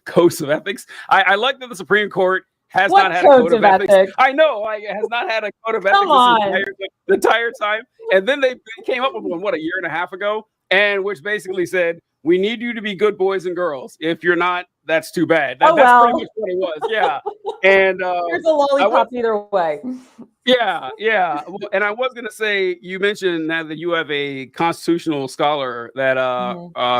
codes of ethics. I like that the Supreme Court has not had a code of ethics. I know, has not had a code of ethics the entire time. And then they came up with one, a year and a half ago, and which basically said, we need you to be good boys and girls. If you're not, that's too bad. That's pretty much what it was. Yeah. And there's a lollipop either way. Yeah. And I was gonna say, you mentioned that you have a constitutional scholar that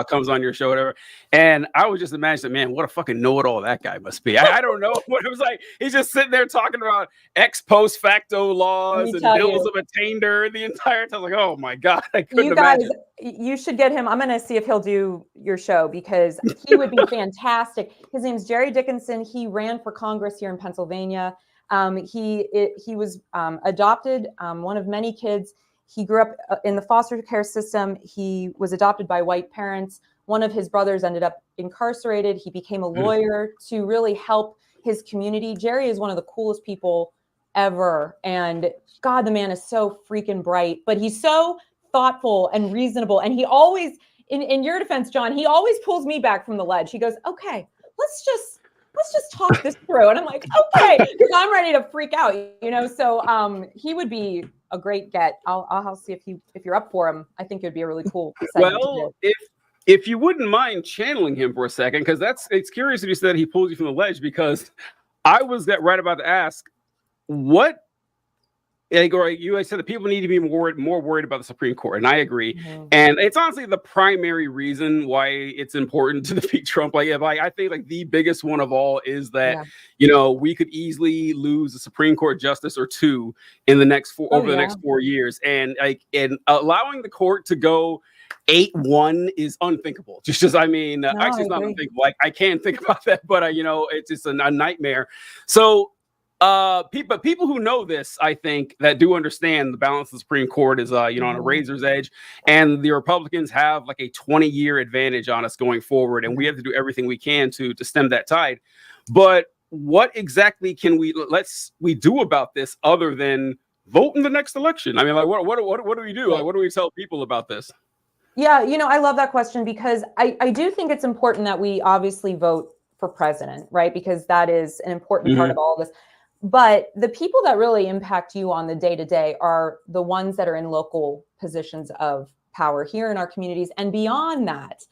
comes on your show, whatever. And I was just imagining, man, what a fucking know-it-all that guy must be. I don't know what it was like. He's just sitting there talking about ex post facto laws and bills of attainder the entire time. Like, oh my God, I couldn't imagine. You should get him. I'm going to see if he'll do your show, because he would be fantastic. His name's Jerry Dickinson. He ran for Congress here in Pennsylvania. He was adopted, one of many kids. He grew up in the foster care system. He was adopted by white parents. One of his brothers ended up incarcerated. He became a lawyer to really help his community. Jerry is one of the coolest people ever. And God, the man is so freaking bright, but he's so thoughtful and reasonable. And he always, in your defense, John, he always pulls me back from the ledge. He goes, okay, let's just talk this through. And I'm like, okay, because I'm ready to freak out, so he would be a great get. I'll see if you're up for him. I think it would be a really cool segment. Well, if you wouldn't mind channeling him for a second, because it's curious that you said he pulls you from the ledge, because I was right about to ask, what, you said that people need to be more worried about the Supreme Court, and I agree. And it's honestly the primary reason why it's important to defeat Trump. I think the biggest one of all is that we could easily lose a Supreme Court justice or two in the next the next 4 years, and allowing the court to go 8-1 is unthinkable. Actually, it's not unthinkable. I can't think about that, but it's just a nightmare. So. People who know this, I think, that do understand the balance of the Supreme Court is, on a razor's edge, and the Republicans have a 20-year advantage on us going forward, and we have to do everything we can to stem that tide. But what exactly can we do about this other than vote in the next election? I mean, what do we do? What do we tell people about this? Yeah, I love that question, because I do think it's important that we obviously vote for president, right? Because that is an important part of all of this. But the people that really impact you on the day-to-day are the ones that are in local positions of power here in our communities. And beyond that,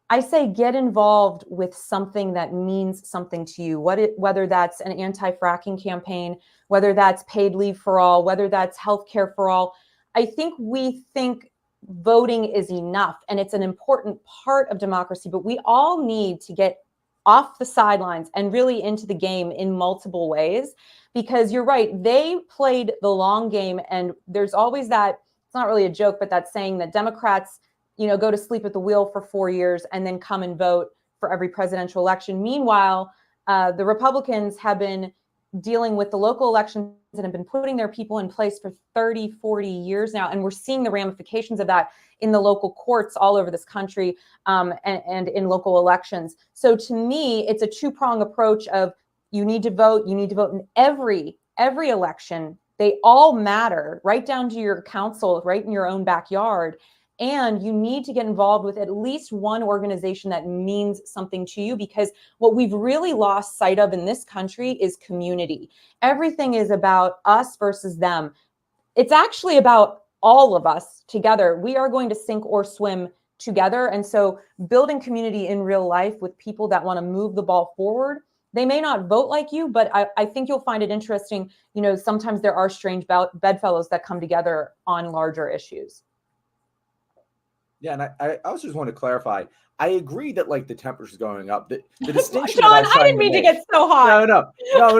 I say get involved with something that means something to you, whether that's an anti-fracking campaign, whether that's paid leave for all, whether that's healthcare for all. I think we think voting is enough, and it's an important part of democracy, but we all need to get off the sidelines and really into the game in multiple ways, because you're right, they played the long game. And there's always that, it's not really a joke, but that saying that Democrats, go to sleep at the wheel for 4 years and then come and vote for every presidential election. Meanwhile, the Republicans have been dealing with the local elections and have been putting their people in place for 30, 40 years now. And we're seeing the ramifications of that in the local courts all over this country, and in local elections. So to me, it's a two-prong approach of you need to vote in every election. They all matter, right down to your council, right in your own backyard. And you need to get involved with at least one organization that means something to you, because what we've really lost sight of in this country is community. Everything is about us versus them. It's actually about all of us together. We are going to sink or swim together. And so building community in real life with people that want to move the ball forward, they may not vote like you, but I think you'll find it interesting. Sometimes there are strange bedfellows that come together on larger issues. Yeah, and I also just want to clarify. I agree that like the temperature is going up. The distinction John, that I was I trying didn't to mean to make. get so hot.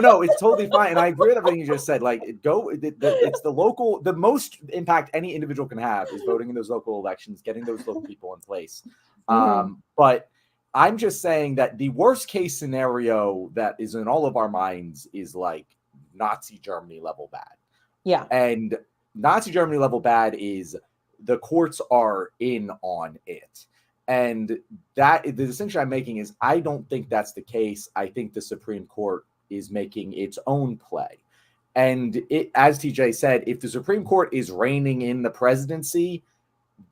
No, it's totally fine. And I agree with everything you just said. Like, it's the most impact any individual can have is voting in those local elections, getting those local people in place. But I'm just saying that the worst case scenario that is in all of our minds is like Nazi Germany level bad. Yeah. And Nazi Germany level bad is the courts are in on it. And that the distinction I'm making is I don't think that's the case. I think the Supreme Court is making its own play. And it, as TJ said, if the Supreme Court is reigning in the presidency,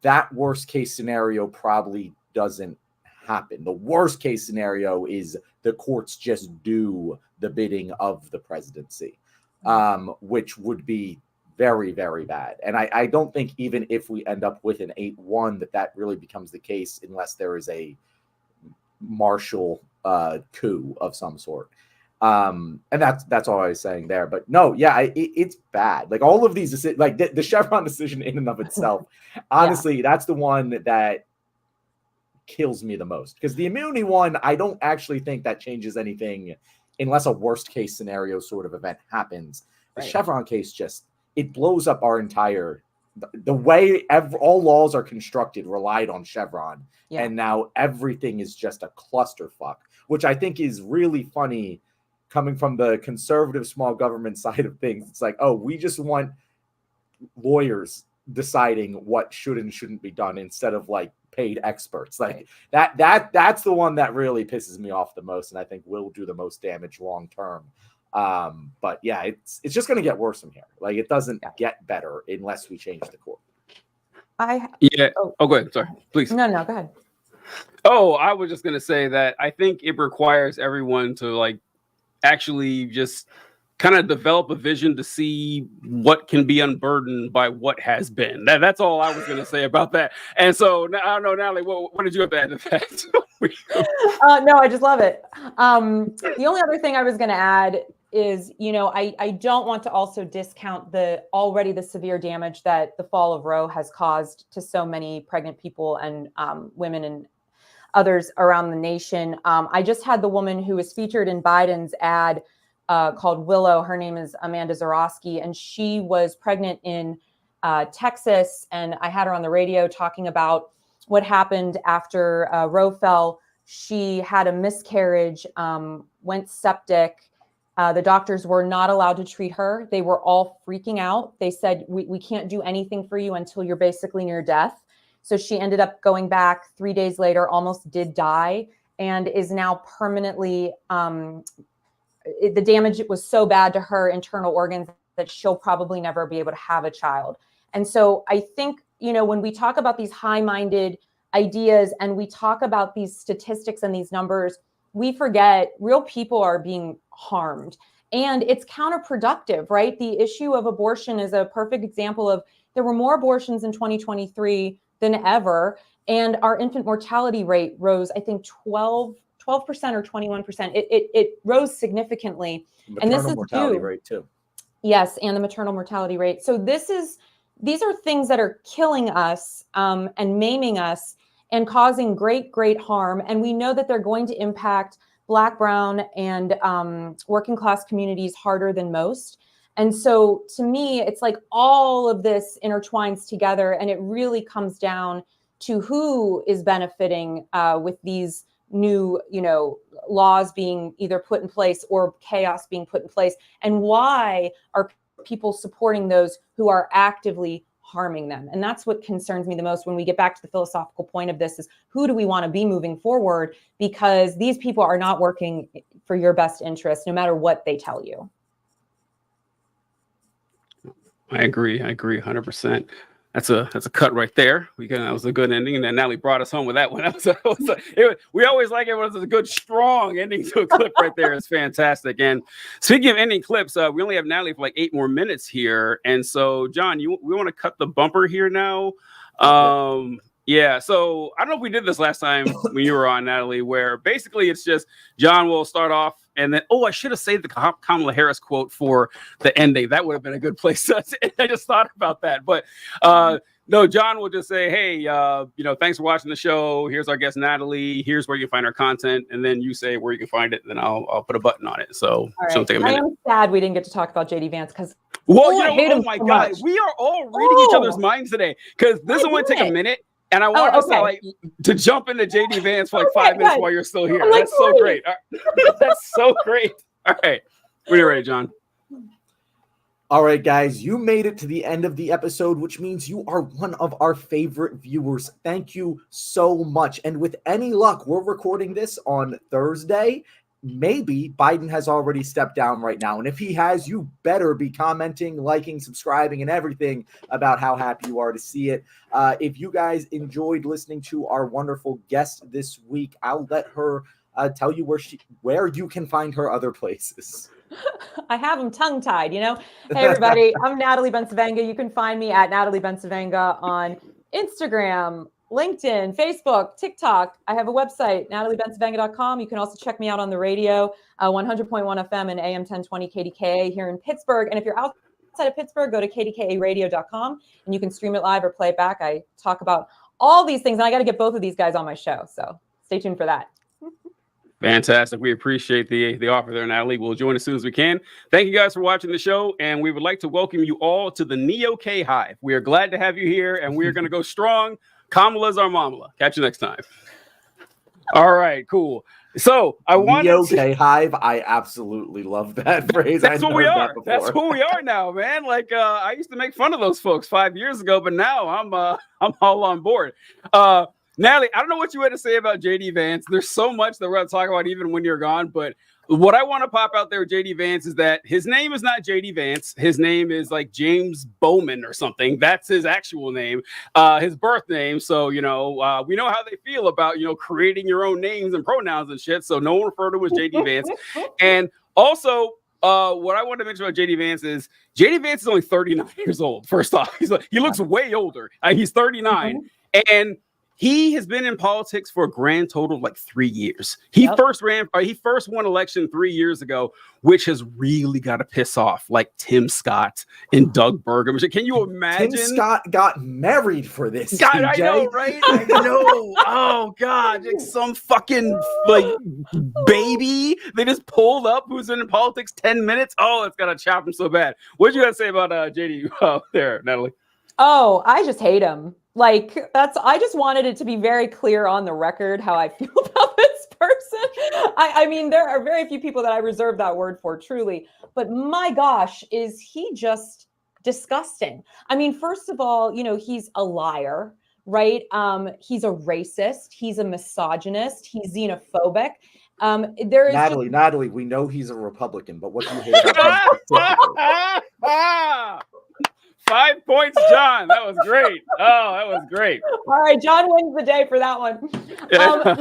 that worst case scenario probably doesn't happen. The worst case scenario is the courts just do the bidding of the presidency, which would be very, very bad. And I don't think even if we end up with an 8-1 that really becomes the case unless there is a martial coup of some sort. And that's all I was saying there. But no, yeah, it's bad. Like all of these, like the Chevron decision in and of itself, honestly, that's the one that kills me the most. Because the immunity one, I don't actually think that changes anything unless a worst case scenario sort of event happens. The Chevron case just, it blows up our entire, the way all laws are constructed relied on Chevron. Yeah. And now everything is just a clusterfuck, which I think is really funny coming from the conservative small government side of things. It's like, oh, we just want lawyers deciding what should and shouldn't be done instead of like paid experts. Like that's the one that really pisses me off the most. And I think will do the most damage long term. But yeah, it's just going to get worse from here. Like it doesn't get better unless we change the court. Oh, go ahead. Sorry, please. No, go ahead. Oh, I was just going to say that I think it requires everyone to like actually just kind of develop a vision to see what can be unburdened by what has been. That's all I was going to say about that. And so I don't know, Natalie, what did you have to add to that? No, I just love it. The only other thing I was going to add is, I don't want to also discount the severe damage that the fall of Roe has caused to so many pregnant people and women and others around the nation. I just had the woman who was featured in Biden's ad called Willow. Her name is Amanda Zarowski, and she was pregnant in Texas. And I had her on the radio talking about what happened after Roe fell. She had a miscarriage, went septic. The doctors were not allowed to treat her. They were all freaking out. They said, we can't do anything for you until you're basically near death. So she ended up going back 3 days later, almost did die, and is now permanently, the damage was so bad to her internal organs that she'll probably never be able to have a child. And so I think, when we talk about these high-minded ideas and we talk about these statistics and these numbers, we forget real people are being harmed. And it's counterproductive, right? The issue of abortion is a perfect example of there were more abortions in 2023 than ever. And our infant mortality rate rose, I think, 12% or 21%. It rose significantly. And this is mortality rate too. Yes, and the maternal mortality rate. So these are things that are killing us and maiming us and causing great, great harm. And we know that they're going to impact Black, brown, and working class communities harder than most. And so to me, it's like all of this intertwines together, and it really comes down to who is benefiting with these new, laws being either put in place or chaos being put in place. And why are people supporting those who are actively harming them? And that's what concerns me the most when we get back to the philosophical point of this is who do we want to be moving forward? Because these people are not working for your best interest, no matter what they tell you. I agree 100%. That's a cut right there. That was a good ending, and then Natalie brought us home with that one. We always like it when it's a good, strong ending to a clip right there. It's fantastic. And speaking of ending clips, we only have Natalie for like 8 more minutes here, and so John, we want to cut the bumper here now. Yeah, so I don't know if we did this last time when you were on, Natalie, where basically it's just John will start off and then, I should have saved the Kamala Harris quote for the ending. That would have been a good place. I just thought about that. But No, John will just say, hey, thanks for watching the show. Here's our guest, Natalie. Here's where you can find our content. And then you say where you can find it. And then I'll put a button on it. So she'll take a minute. I am sad we didn't get to talk about JD Vance because I hate him so God, much. We are all reading each other's minds today because this one would take a minute. And I want us to jump into JD Vance for 5 minutes while you're still here. That's so great. That's so great. All right. When you're ready, John. All right, guys, you made it to the end of the episode, which means you are one of our favorite viewers. Thank you so much. And with any luck, we're recording this on Thursday. Maybe Biden has already stepped down right now. And if he has, you better be commenting, liking, subscribing, and everything about how happy you are to see it. If you guys enjoyed listening to our wonderful guest this week, I'll let her tell you where you can find her other places. I have them tongue-tied, Hey, everybody, I'm Natalie Bencivenga. You can find me at Natalie Bencivenga on Instagram, LinkedIn, Facebook, TikTok. I have a website, nataliebencivenga.com. You can also check me out on the radio, 100.1 FM and AM 1020 KDKA here in Pittsburgh. And if you're outside of Pittsburgh, go to kdkaradio.com and you can stream it live or play it back. I talk about all these things, and I got to get both of these guys on my show. So stay tuned for that. Fantastic. We appreciate the offer there, Natalie. We'll join as soon as we can. Thank you guys for watching the show, and we would like to welcome you all to the Neo K Hive. We are glad to have you here, and we are going to go strong. Kamala's our mamala. Catch you next time. All right, cool. So I want Neo K Hive. I absolutely love that phrase. That's what we are. That's who we are now, man. Like I used to make fun of those folks 5 years ago, but now I'm all on board. Natalie, I don't know what you had to say about JD Vance. There's so much that we're going to talk about even when you're gone. But what I want to pop out there with JD Vance is that his name is not JD Vance. His name is like James Bowman or something. That's his actual name, his birth name. So, we know how they feel about, creating your own names and pronouns and shit. So no one referred to him as JD Vance. And also, what I want to mention about JD Vance is only 39 years old. First off, he looks way older. He's 39. And he has been in politics for a grand total of like 3 years. He first won election 3 years ago, which has really got to piss off like Tim Scott and Doug Burgum. Can you imagine? Tim Scott got married for this. God, I know, right? I know. Oh God, like some fucking baby they just pulled up who's been in politics 10 minutes. Oh, it's gonna chop him so bad. What you got to say about JD there, Natalie? Oh, I just hate him. I just wanted it to be very clear on the record how I feel about this person. I mean, there are very few people that I reserve that word for, truly. But my gosh, is he just disgusting? I mean, first of all, he's a liar, right? He's a racist. He's a misogynist. He's xenophobic. Natalie, we know he's a Republican, but what do you hate about him? 5 points, John. That was great. Oh, that was great. All right, John wins the day for that one. I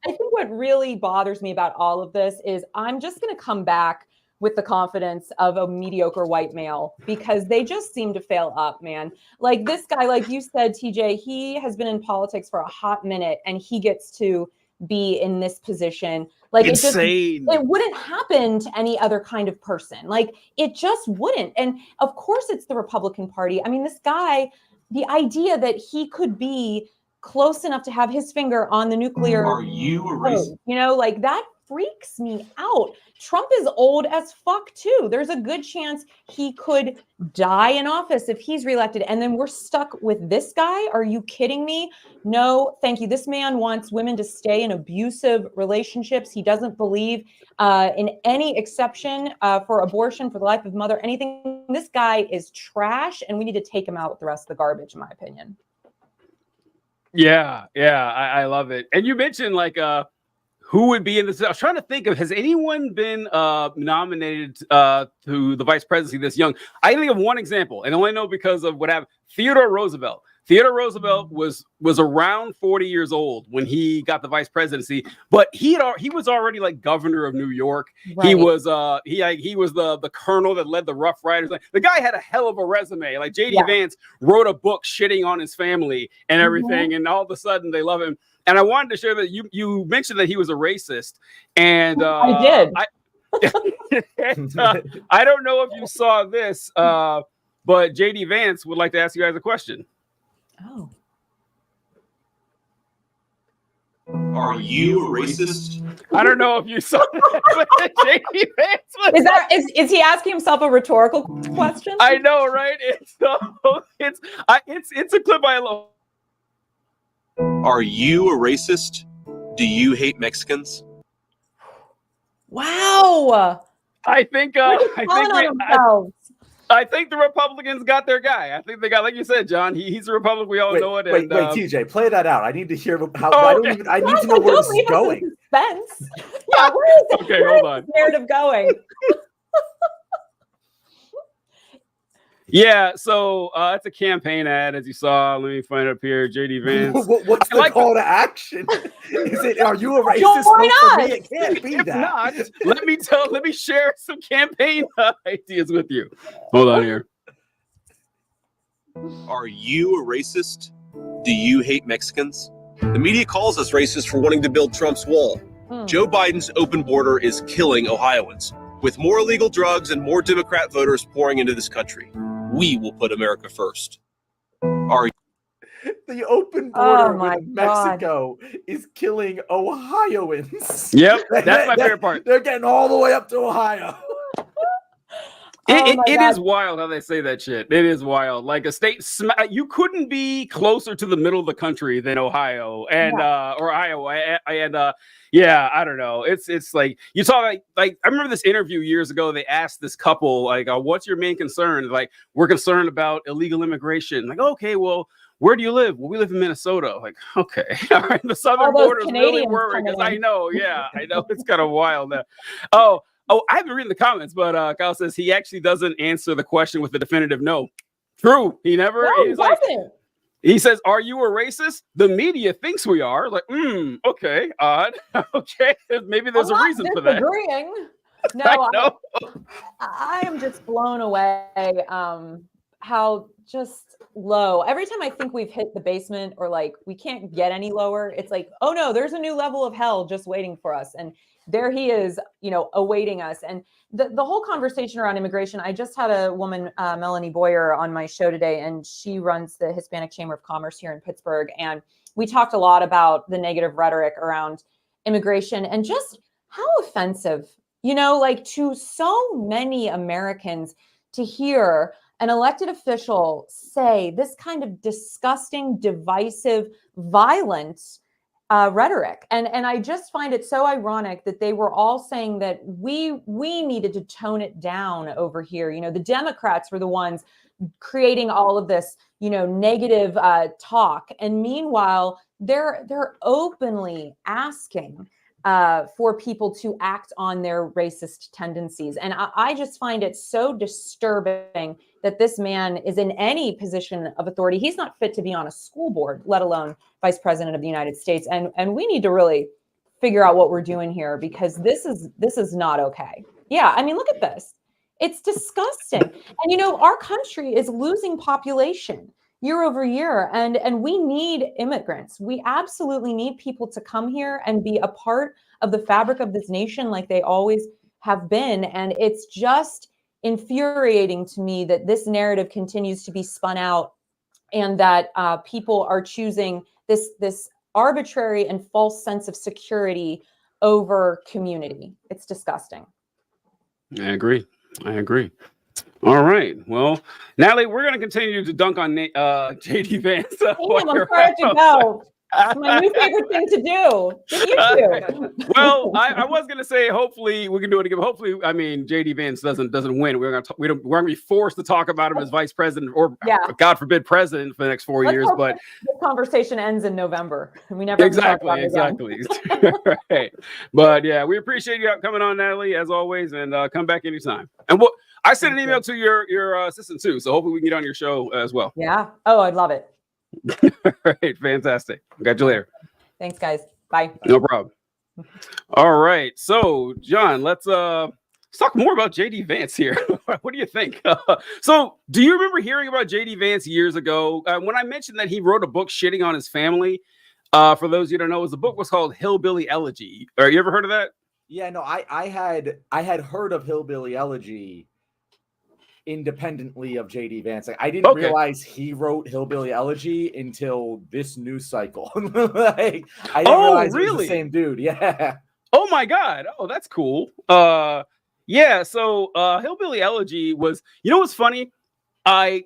think what really bothers me about all of this is I'm just going to come back with the confidence of a mediocre white male because they just seem to fail up, man. Like this guy, like you said, TJ, he has been in politics for a hot minute and he gets to be in this position. Like insane. It wouldn't happen to any other kind of person. Like it just wouldn't. And of course it's the Republican Party. I mean, this guy, the idea that he could be close enough to have his finger on the nuclear. Are you a racist? Like that freaks me out. Trump is old as fuck too. There's a good chance he could die in office if he's reelected. And then we're stuck with this guy. Are you kidding me? No, thank you. This man wants women to stay in abusive relationships. He doesn't believe in any exception for abortion, for the life of mother, anything. This guy is trash and we need to take him out with the rest of the garbage, in my opinion. Yeah, I love it. And you mentioned who would be in this? I was trying to think of, has anyone been nominated to the vice presidency this young? I think of one example, and I only know because of what happened. Theodore Roosevelt. Theodore Roosevelt was around 40 years old when he got the vice presidency, but he was already like governor of New York. Right. He was the colonel that led the Rough Riders. Like, the guy had a hell of a resume. Like JD Vance wrote a book shitting on his family and everything, and all of a sudden they love him. And I wanted to share that you mentioned that he was a racist, and I did. I don't know if you saw this. but JD Vance would like to ask you guys a question. Oh. Are you a racist? I don't know if you saw that. JD Vance Is he asking himself a rhetorical question? I know, right? It's a clip I love. Are you a racist? Do you hate Mexicans? Wow. I think I think the Republicans got their guy. I think they got, like you said, John. He's a Republican. We all know it. Wait, TJ, play that out. I need to hear how. Oh, I need to know where this is going. Suspense. Yeah, where is it? Okay, where hold is on. this narrative going? Yeah, so it's a campaign ad, as you saw. Let me find it up here. JD Vance. What's the call to action? Is it? Are you a racist? Join For me, us. it can't be If that. not, let me share some campaign ideas with you. Hold on here. Are you a racist? Do you hate Mexicans? The media calls us racist for wanting to build Trump's wall. Joe Biden's open border is killing Ohioans. With more illegal drugs and more Democrat voters pouring into this country, we will put America first. The open border with Mexico is killing Ohioans. Yep, that's my favorite part. They're getting all the way up to Ohio. It is wild how they say that shit. It is wild. Like a state, you couldn't be closer to the middle of the country than Ohio and or Iowa. Yeah, I don't know. It's like you talk like I remember this interview years ago. They asked this couple like, "What's your main concern?" Like, we're concerned about illegal immigration. Like, okay, well, where do you live? Well, we live in Minnesota. Like, okay, all right. The southern border is really worried because I know. Yeah, I know it's kind of wild. Oh, I haven't read the comments, but Kyle says he actually doesn't answer the question with a definitive no. True. He never. No, he doesn't. He says, "Are you a racist?" The media thinks we are. Like, okay, odd. Okay, maybe there's a reason for that. No, I am just blown away. How just low. Every time I think we've hit the basement or like we can't get any lower, it's like, oh no, there's a new level of hell just waiting for us. And there he is, awaiting us. And the whole conversation around immigration, I just had a woman, Melanie Boyer, on my show today, and she runs the Hispanic Chamber of Commerce here in Pittsburgh. And we talked a lot about the negative rhetoric around immigration and just how offensive, like to so many Americans to hear an elected official say this kind of disgusting, divisive, violent rhetoric. And I just find it so ironic that they were all saying that we needed to tone it down over here. The Democrats were the ones creating all of this, negative talk. And meanwhile, they're openly asking for people to act on their racist tendencies. And I just find it so disturbing that this man is in any position of authority. He's not fit to be on a school board, let alone vice president of the United States. And we need to really figure out what we're doing here, because this is not okay. Yeah, I mean, look at this. It's disgusting. And our country is losing population year over year, and we need immigrants. We absolutely need people to come here and be a part of the fabric of this nation like they always have been. And it's just infuriating to me that this narrative continues to be spun out, and that people are choosing this arbitrary and false sense of security over community. It's disgusting. I agree. All right. Well, Natalie, we're going to continue to dunk on JD Vance. I'm sorry to go. It's my new favorite thing to do. Get used to. Well, I was going to say, hopefully we can do it again. Hopefully, I mean, JD Vance doesn't win. We're going to be forced to talk about him as vice president or, God forbid, president for the next 4 years. But the conversation ends in November. We never exactly. Right. But yeah, we appreciate you coming on, Natalie, as always, and come back anytime. And I sent an email to your assistant too, so hopefully we can get on your show as well. Yeah. Oh, I'd love it. All right, fantastic. Catch you later. Thanks, guys. Bye. No problem. All right, so John, let's talk more about JD Vance here. What do you think? So, do you remember hearing about JD Vance years ago when I mentioned that he wrote a book shitting on his family? For those of you who don't know, the book was called Hillbilly Elegy. You ever heard of that? Yeah, no, I had heard of Hillbilly Elegy independently of JD Vance. Like, I didn't realize he wrote Hillbilly Elegy until this news cycle. Like, I didn't realize it was the same dude. Yeah. Oh my God. Oh, that's cool. Yeah. So Hillbilly Elegy was, you know what's funny? When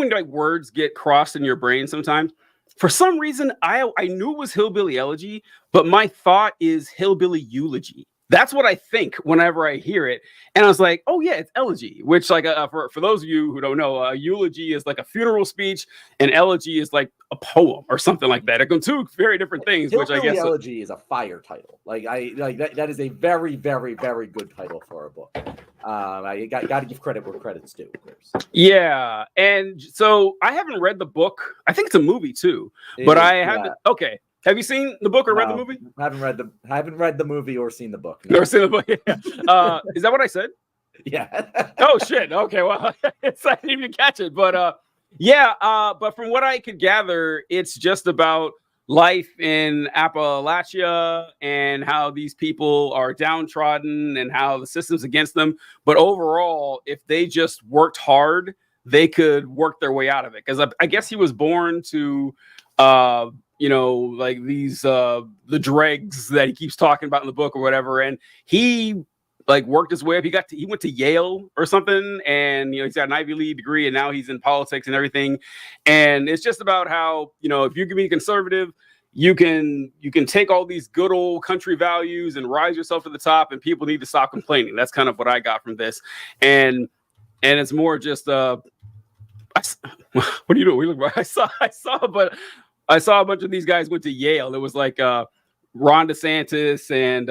like words get crossed in your brain sometimes, for some reason I knew it was Hillbilly Elegy, but my thought is Hillbilly Eulogy. That's what I think whenever I hear it. And I was like, oh yeah, it's elegy, which like for those of you who don't know, eulogy is like a funeral speech and elegy is like a poem or something like that. They're two very different things, Hillbilly which I guess Elegy is a fire title. Like that is a very, very, very good title for a book. I got to give credit where credit's due, of course. Yeah. And so I haven't read the book. I think it's a movie too, but I haven't. Okay. Have you seen the book or read the movie? Haven't read the movie or seen the book. No. Never seen the book. Yeah. Is that what I said? Yeah. Oh shit. Okay. Well, I didn't even catch it, but yeah. But from what I could gather, it's just about life in Appalachia and how these people are downtrodden and how the system's against them. But overall, if they just worked hard, they could work their way out of it. Because I guess he was born to like these the dregs that he keeps talking about in the book or whatever, and he like worked his way up. He went to Yale or something, and he's got an Ivy League degree, and now he's in politics and everything. And it's just about how if you can be conservative, you can take all these good old country values and rise yourself to the top, and people need to stop complaining. That's kind of what I got from this, and it's more just what are you doing? I saw a bunch of these guys went to Yale. It was like Ron DeSantis and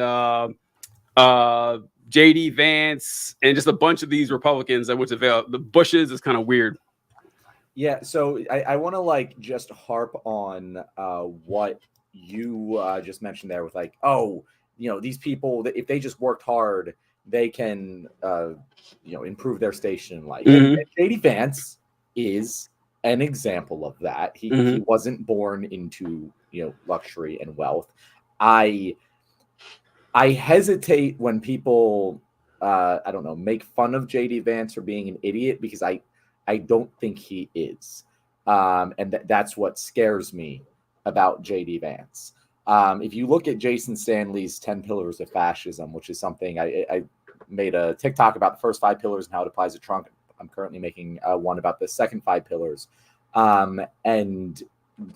JD Vance and just a bunch of these Republicans that went to Yale. The Bushes is kind of weird. Yeah, so I want to like just harp on what you just mentioned there with like, these people, if they just worked hard, they can improve their station in life. Mm-hmm. And JD Vance is an example of that. He wasn't born into luxury and wealth. I hesitate when people make fun of JD Vance for being an idiot, because I don't think he is, and that's what scares me about JD Vance. If you look at Jason Stanley's 10 Pillars of Fascism, which is something I made a TikTok about the first 5 pillars and how it applies to Trump. I'm currently making one about the second 5 pillars. And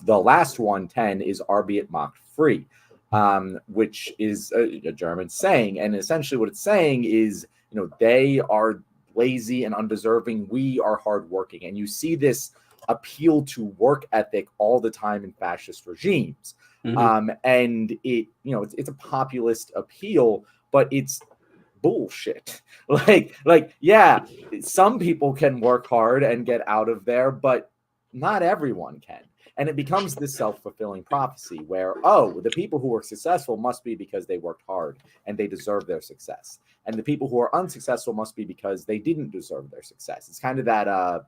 the last one, 10, is Arbeit macht frei, which is a German saying. And essentially what it's saying is, they are lazy and undeserving. We are hardworking. And you see this appeal to work ethic all the time in fascist regimes. And it's a populist appeal, but it's bullshit. Like, yeah, some people can work hard and get out of there, but not everyone can. And it becomes this self-fulfilling prophecy where, the people who are successful must be because they worked hard and they deserve their success. And the people who are unsuccessful must be because they didn't deserve their success. It's kind of that,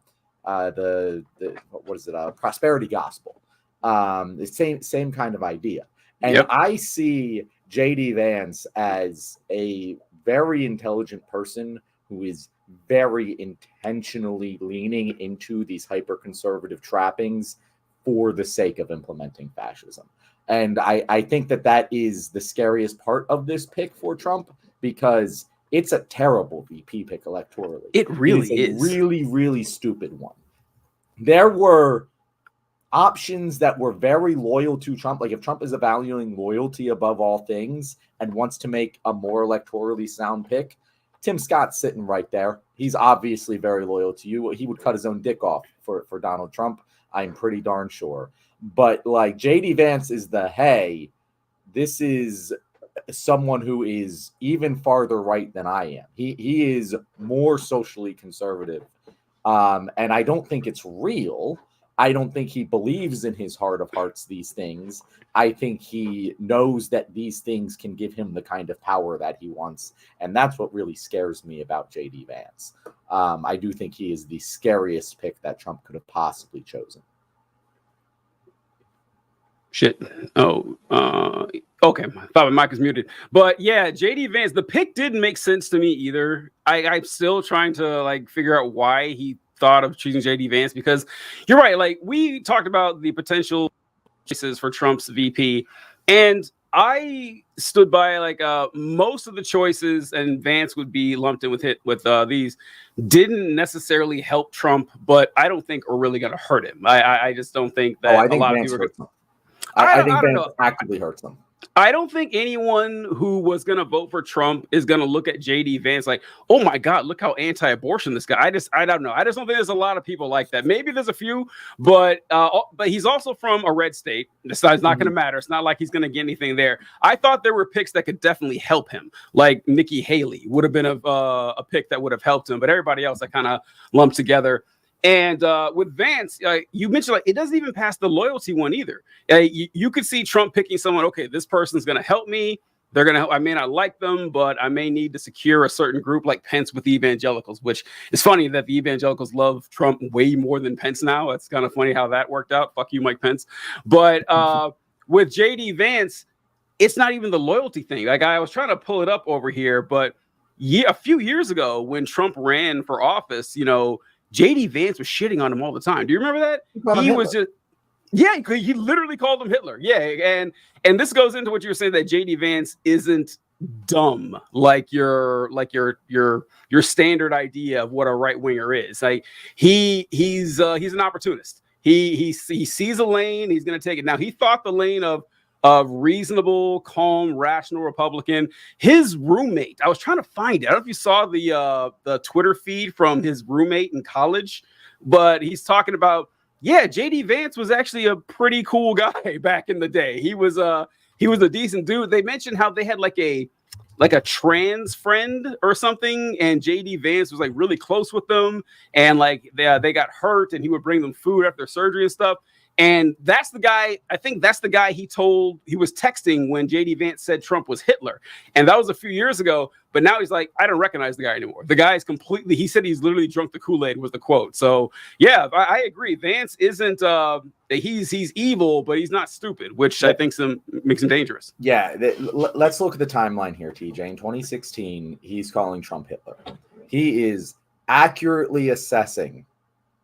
prosperity gospel. The same kind of idea. And I see JD Vance as a very intelligent person who is very intentionally leaning into these hyper-conservative trappings for the sake of implementing fascism. And I think that is the scariest part of this pick for Trump, because it's a terrible VP pick electorally. It really is. Really, really stupid one. There were options that were very loyal to Trump. Like, if Trump is valuing loyalty above all things and wants to make a more electorally sound pick, Tim Scott's sitting right there. He's obviously very loyal to you. He would cut his own dick off for Donald Trump, I'm pretty darn sure. But like, JD Vance is this is someone who is even farther right than I am. He is more socially conservative. And I don't think it's real. I don't think he believes in his heart of hearts these things. I think he knows that these things can give him the kind of power that he wants. And that's what really scares me about JD Vance. I do think he is the scariest pick that Trump could have possibly chosen. Shit. Oh, okay. I thought my mic was muted. But yeah, JD Vance, the pick didn't make sense to me either. I'm still trying to like figure out why he thought of choosing JD Vance, because you're right. Like, we talked about the potential choices for Trump's VP, and I stood by like most of the choices, and Vance would be lumped in with these, didn't necessarily help Trump, but I don't think are really going to hurt him. I just don't think that I think a lot Vance of people hurts him. I think I don't Vance know. actively hurts them. I don't think anyone who was going to vote for Trump is going to look at JD Vance like, oh my God, look how anti-abortion this guy. I don't know. I just don't think there's a lot of people like that. Maybe there's a few, but he's also from a red state. It's not going to matter. It's not like he's going to get anything there. I thought there were picks that could definitely help him. Like Nikki Haley would have been a pick that would have helped him, but everybody else I kind of lumped together. And with Vance, you mentioned like it doesn't even pass the loyalty one either. You could see Trump picking someone. Okay, this person's going to help me. They're going to help. I may not like them, but I may need to secure a certain group, like Pence with the evangelicals. Which is funny that the evangelicals love Trump way more than Pence now. It's kind of funny how that worked out. Fuck you, Mike Pence. But with JD Vance, it's not even the loyalty thing. Like, I was trying to pull it up over here, but a few years ago when Trump ran for office, JD Vance was shitting on him all the time. Do you remember that? He was just, yeah, he literally called him Hitler. Yeah, and this goes into what you were saying, that JD Vance isn't dumb like your standard idea of what a right winger is. Like, he's an opportunist. He sees a lane, he's going to take it. Now, he thought the lane of reasonable, calm, rational Republican. His roommate, I was trying to find it. I don't know if you saw the Twitter feed from his roommate in college, but he's talking about, yeah, JD Vance was actually a pretty cool guy back in the day. He was a decent dude. They mentioned how they had like a trans friend or something, and JD Vance was like really close with them, and like they got hurt, and he would bring them food after surgery and stuff. And that's the guy, I think that's the guy he was texting when JD Vance said Trump was Hitler. And that was a few years ago, but now he's like, I don't recognize the guy anymore. The guy is completely, he said he's literally drunk the Kool-Aid was the quote. So yeah, I agree. Vance isn't, he's evil, but he's not stupid, which I think makes him dangerous. Yeah. Let's look at the timeline here, TJ. In 2016, he's calling Trump Hitler. He is accurately assessing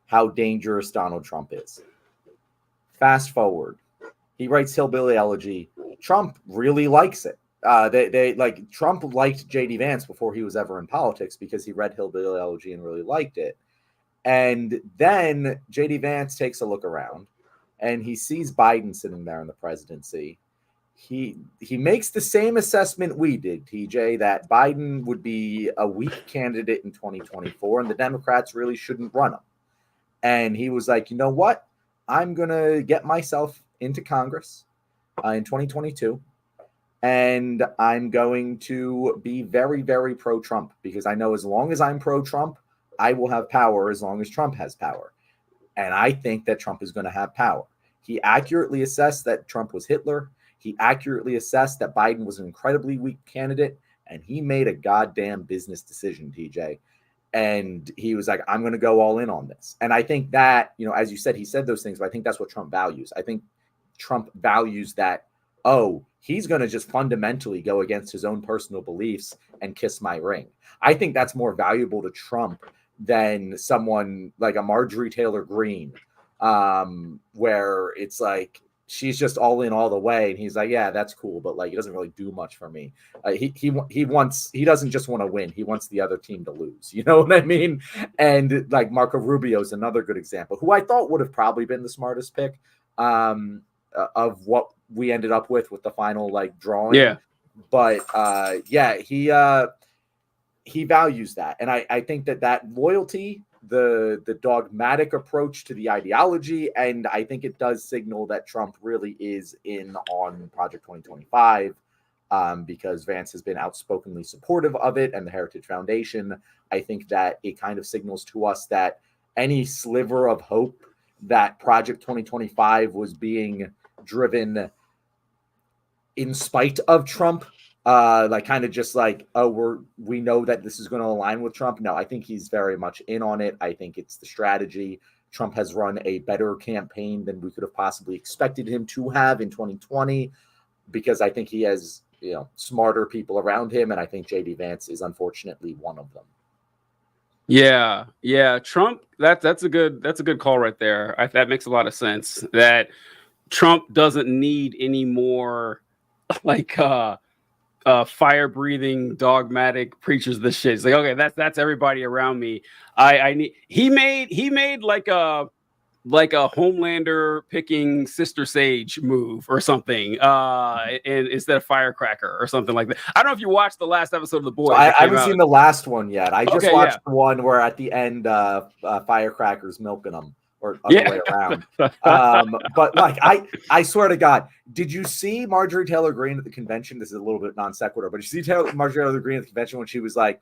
how dangerous Donald Trump is. Fast forward, he writes Hillbilly Elegy. Trump really likes it. Trump liked JD Vance before he was ever in politics because he read Hillbilly Elegy and really liked it. And then JD Vance takes a look around and he sees Biden sitting there in the presidency. He makes the same assessment we did, TJ, that Biden would be a weak candidate in 2024 and the Democrats really shouldn't run him. And he was like, you know what? I'm going to get myself into Congress in 2022, and I'm going to be very, very pro-Trump because I know as long as I'm pro-Trump, I will have power as long as Trump has power. And I think that Trump is going to have power. He accurately assessed that Trump was Hitler. He accurately assessed that Biden was an incredibly weak candidate, and he made a goddamn business decision, TJ. And he was like, I'm going to go all in on this. And I think that, as you said, he said those things, but I think that's what Trump values. I think Trump values that, he's going to just fundamentally go against his own personal beliefs and kiss my ring. I think that's more valuable to Trump than someone like a Marjorie Taylor Greene, where it's like, she's just all in all the way. And he's like, yeah, that's cool. But like, it doesn't really do much for me. He doesn't just want to win. He wants the other team to lose. You know what I mean? And like Marco Rubio is another good example, who I thought would have probably been the smartest pick of what we ended up with the final like drawing. Yeah. But he values that. And I think that loyalty, the dogmatic approach to the ideology, and I think it does signal that Trump really is in on Project 2025 because Vance has been outspokenly supportive of it and the Heritage Foundation. I think that it kind of signals to us that any sliver of hope that Project 2025 was being driven in spite of Trump, we know that this is going to align with Trump. No, I think he's very much in on it. I think it's the strategy. Trump has run a better campaign than we could have possibly expected him to have in 2020, because I think he has, smarter people around him, and I think JD Vance is unfortunately one of them. Yeah. Trump. That's a good call right there. That makes a lot of sense. That Trump doesn't need any more like fire breathing dogmatic preachers of this shit. It's like, okay, that's everybody around me. I need. He made like a Homelander picking Sister Sage move or something, and instead of Firecracker or something like that. I don't know if you watched the last episode of The Boys. So I haven't seen the last one yet. I just watched the one where at the end, Firecracker's milking them, or other way around. But like, I swear to God, did you see Marjorie Taylor Greene at the convention? This is a little bit non sequitur, but did you see Marjorie Taylor Greene at the convention when she was like,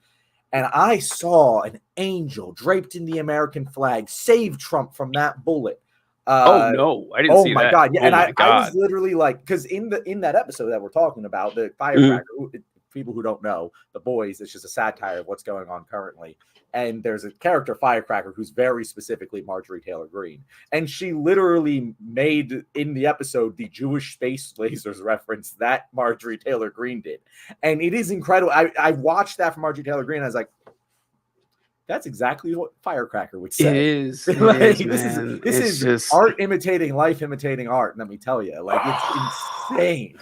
and I saw an angel draped in the American flag save Trump from that bullet. Oh no, I didn't see that. Oh my God. Yeah. Oh, and I was literally like, because in that episode that we're talking about, the Firecracker, people who don't know, The Boys, it's just a satire of what's going on currently. And there's a character, Firecracker, who's very specifically Marjorie Taylor Greene. And she literally made in the episode the Jewish space lasers reference that Marjorie Taylor Greene did. And it is incredible. I watched that from Marjorie Taylor Greene. I was like, that's exactly what Firecracker would say. It is. This is just art imitating life, imitating art. Let me tell you, like, it's insane.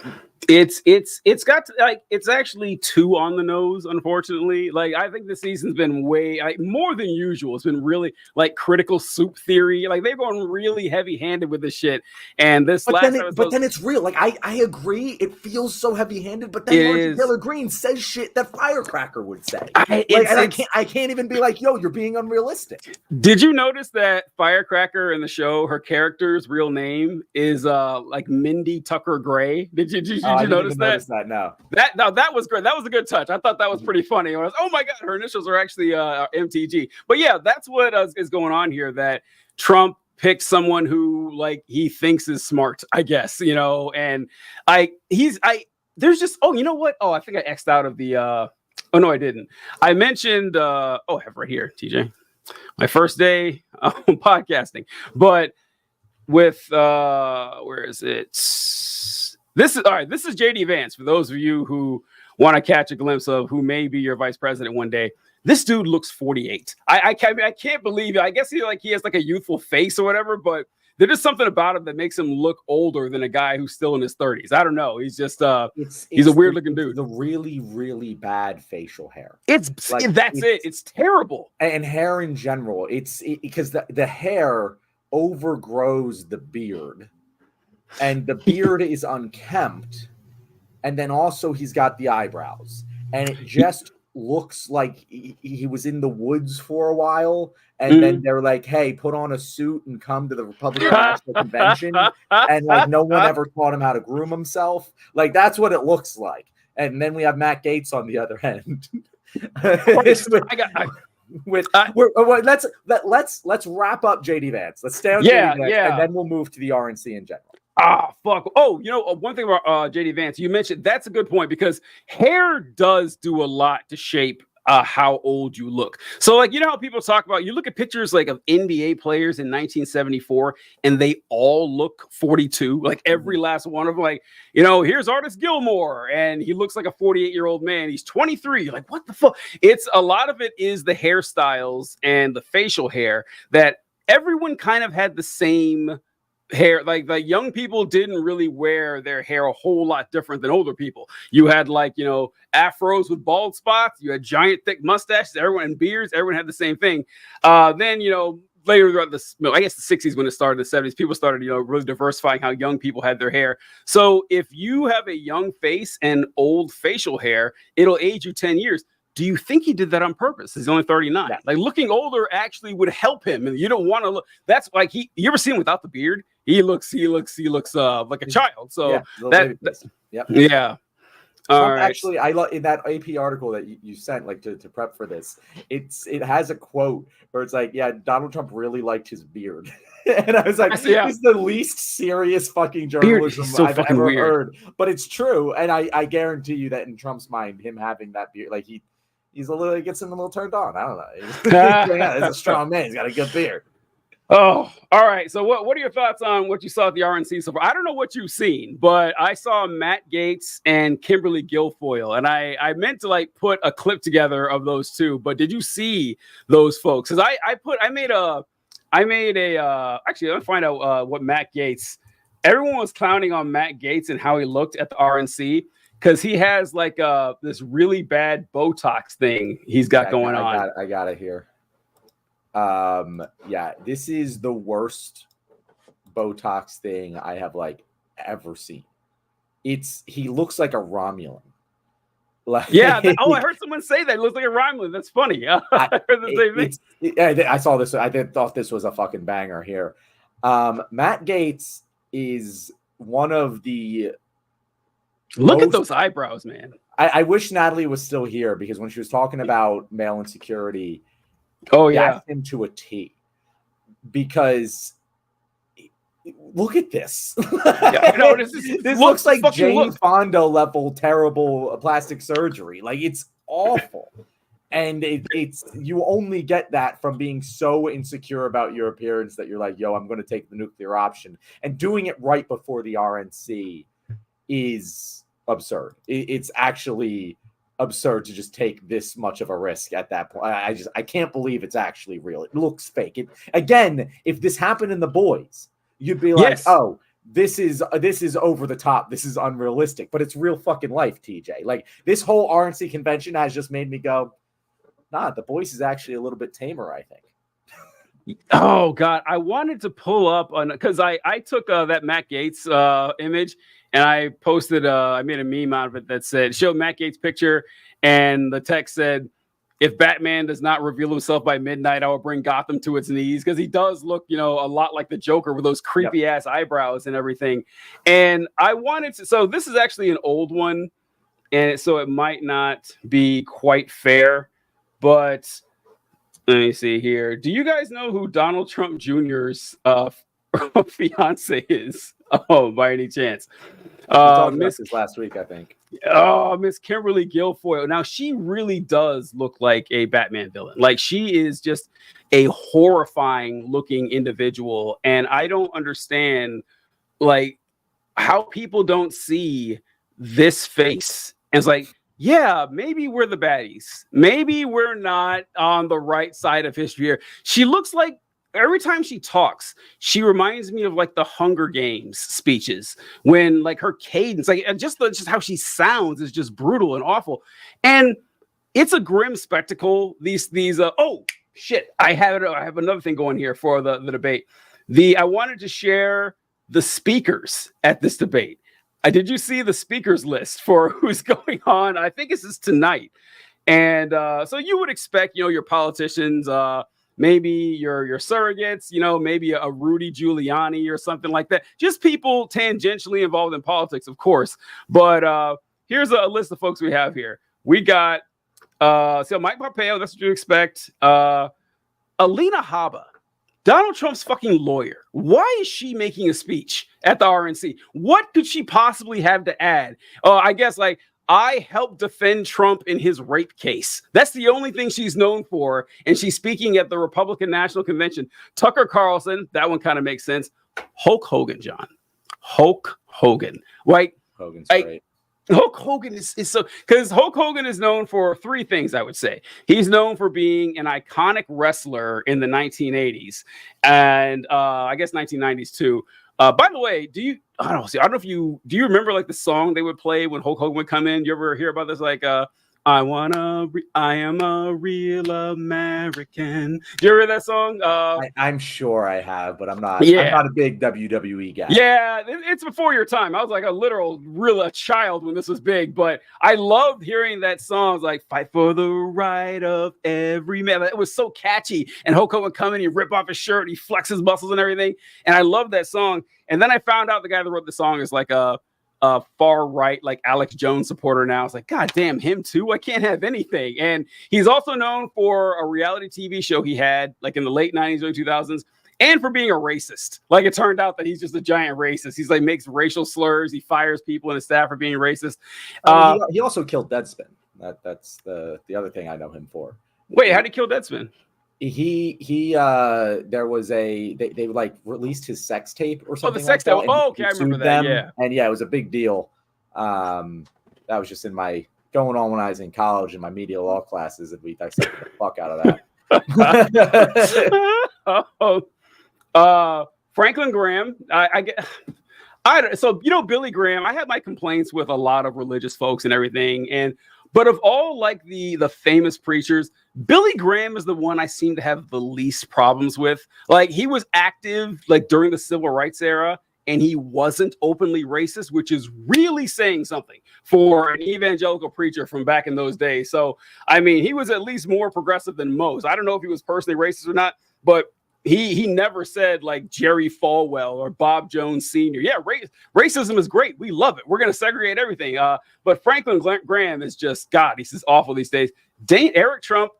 It's got to, like, it's actually too on the nose, unfortunately. Like, I think the season's been way more than usual. It's been really like critical soup theory. Like, they're going really heavy handed with this shit. And this but then it's real. Like, I agree. It feels so heavy handed. But then Marjorie Taylor Greene says shit that Firecracker would say. I can't even be like, yo, you're being unrealistic. Did you notice that Firecracker in the show, her character's real name is like Mindy Tucker Gray? Did you notice that? No. That was great. That was a good touch. I thought that was pretty funny. I was, oh my God, her initials are actually MTG. But yeah, that's what is going on here. That Trump picked someone who like he thinks is smart, I guess, and there's just, oh, you know what? Oh, I think I X'd out of the oh no, I didn't. I mentioned I have right here, TJ. My first day podcasting. But with where is it? This is all right. This is JD Vance. For those of you who want to catch a glimpse of who may be your vice president one day, this dude looks 48. I can't believe it. I guess he has like a youthful face or whatever, but there's just something about him that makes him look older than a guy who's still in his 30s. I don't know. He's just he's a weird looking dude. The really, really bad facial hair. It's terrible. And hair in general. It's because the hair overgrows the beard. And the beard is unkempt, and then also he's got the eyebrows, and it just looks like he was in the woods for a while, and then they're like, hey, put on a suit and come to the Republican National Convention, and like no one ever taught him how to groom himself. Like, that's what it looks like. And then we have Matt Gaetz on the other end. Let's wrap up JD Vance. Let's stay on JD Vance, and then we'll move to the RNC in general. Fuck. Oh, one thing about JD Vance, you mentioned, that's a good point, because hair does do a lot to shape how old you look. So, like, you know how people talk about, you look at pictures like of NBA players in 1974 and they all look 42, like every last one of them. Like, here's Artis Gilmore and he looks like a 48-year-old man. He's 23. You're like, what the fuck? It's a lot of it is the hairstyles and the facial hair that everyone kind of had the same hair. Like young people didn't really wear their hair a whole lot different than older people. You had afros with bald spots. You had giant thick mustaches. Everyone, and beards. Everyone had the same thing. Then later throughout I guess the 60s when it started, the 70s, people started really diversifying how young people had their hair. So if you have a young face and old facial hair, it'll age you 10 years. Do you think he did that on purpose? He's only 39. Yeah. Like, looking older actually would help him. And you don't want to look. That's like you ever see him without the beard? He looks like a child. So yeah. Actually, I love in that AP article that you sent, like to prep for this. It has a quote where it's like, yeah, Donald Trump really liked his beard. And I was like, this is the least serious fucking journalism I've ever heard. But it's true. And I guarantee you that in Trump's mind, him having that beard, like he gets him a little turned on. I don't know. He's a strong man. He's got a good beard. Oh, all right. So what are your thoughts on what you saw at the RNC so far? I don't know what you've seen, but I saw Matt Gaetz and Kimberly Guilfoyle, and I meant to like put a clip together of those two, but did you see those folks? Because I made a actually, let me find out what Matt Gaetz. Everyone was clowning on Matt Gaetz and how he looked at the RNC because he has like this really bad Botox thing he's got going on. I got it here. Yeah, this is the worst Botox thing I have like ever seen. He looks like a Romulan. Like, yeah. I heard someone say that. It looks like a Romulan. That's funny. I heard the same thing. I saw this. I thought this was a fucking banger here. Matt Gaetz is one of the. Look at those eyebrows, man. I wish Natalie was still here because when she was talking about male insecurity. Oh yeah, that's him to a T. Because look at this. Yeah, this looks like Jane Fonda level terrible plastic surgery. Like it's awful, and it's you only get that from being so insecure about your appearance that you're like, yo, I'm going to take the nuclear option, and doing it right before the RNC is absurd. It's actually absurd to just take this much of a risk at that point. I can't believe it's actually real. It looks fake. Again, if this happened in The Boys, you'd be like, oh, this is over the top. This is unrealistic, but it's real fucking life, TJ. Like this whole RNC convention has just made me go, nah, The Boys is actually a little bit tamer, I think. Oh God, I wanted to pull up on because I took that Matt Gaetz image and I posted I made a meme out of it that said showed Matt Gaetz picture and the text said, if Batman does not reveal himself by midnight, I will bring Gotham to its knees, because he does look, a lot like the Joker with those creepy ass eyebrows and everything. And I wanted to, so this is actually an old one, and so it might not be quite fair, but let me see here. Do you guys know who Donald Trump Jr.'s fiance is? Oh, by any chance? Miss last week, I think. Oh, Miss Kimberly Guilfoyle. Now she really does look like a Batman villain. Like she is just a horrifying looking individual, and I don't understand like how people don't see this face. And it's like, yeah, maybe we're the baddies. Maybe we're not on the right side of history here. She looks like every time she talks, she reminds me of like the Hunger Games speeches when like her cadence, like just how she sounds is just brutal and awful. And it's a grim spectacle. These oh shit, I have another thing going here for the debate. I wanted to share the speakers at this debate. Did you see the speakers list for who's going on? I think this is tonight. And so you would expect, your politicians, maybe your surrogates, maybe a Rudy Giuliani or something like that. Just people tangentially involved in politics, of course. But here's a list of folks we have here. We got so Mike Pompeo, that's what you expect. Alina Habba, Donald Trump's fucking lawyer. Why is she making a speech at the RNC? What could she possibly have to add? I guess like, I helped defend Trump in his rape case. That's the only thing she's known for. And she's speaking at the Republican National Convention. Tucker Carlson, that one kind of makes sense. Hulk Hogan, John. Hulk Hogan. Right? Hogan's great. Hulk Hogan is so, because Hulk Hogan is known for three things, I would say. He's known for being an iconic wrestler in the 1980s and I guess 1990s too. By the way, I don't know if do you remember like the song they would play when Hulk Hogan would come in? You ever hear about this? Like, I am a real American. Do you ever hear that song? I'm sure I have, but I'm not a big WWE guy. Yeah, it's before your time. I was like a child when this was big, but I loved hearing that song. It's like, fight for the right of every man. It was so catchy. And Hulk Hogan would come in, he'd rip off his shirt, he flex his muscles and everything. And I loved that song. And then I found out the guy that wrote the song is like a far right, like Alex Jones supporter now. It's like, God damn, him too. I can't have anything. And he's also known for a reality TV show he had like in the late 90s, early 2000s, and for being a racist. Like it turned out that he's just a giant racist. He's like makes racial slurs. He fires people in his staff for being racist. He also killed Deadspin. That's the other thing I know him for. Wait, how did he kill Deadspin? there was they like released his sex tape or something. The sex like tape. That, oh, okay, I remember that. Yeah, and yeah, it was a big deal. That was just in my going on when I was in college in my media law classes, and we dissected the fuck out of that. Franklin Graham. I get. So Billy Graham. I have my complaints with a lot of religious folks and everything, but of all like the famous preachers, Billy Graham is the one I seem to have the least problems with. Like, he was active like during the civil rights era, and he wasn't openly racist, which is really saying something for an evangelical preacher from back in those days. So, I mean, he was at least more progressive than most. I don't know if he was personally racist or not, but he never said like Jerry Falwell or Bob Jones Sr. Yeah, racism is great. We love it. We're going to segregate everything. But Franklin Graham is just, God, he's just awful these days. Eric Trump,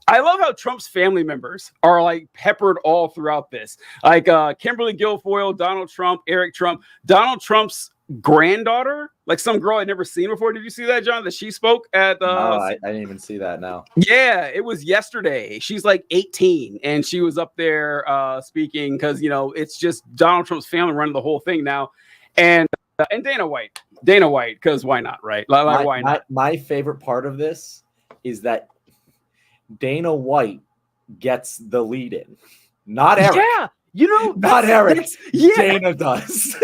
I love how Trump's family members are like peppered all throughout this. Like Kimberly Guilfoyle, Donald Trump, Eric Trump, Donald Trump's granddaughter, like some girl I'd never seen before. Did you see that, John? That she spoke at no, I didn't even see that. No. Yeah, it was yesterday. She's like 18, and she was up there speaking because it's just Donald Trump's family running the whole thing now, and Dana White, because why not, right? Why not? My favorite part of this is that Dana White gets the lead in, not Eric. Yeah, not Eric. Yeah. Dana does.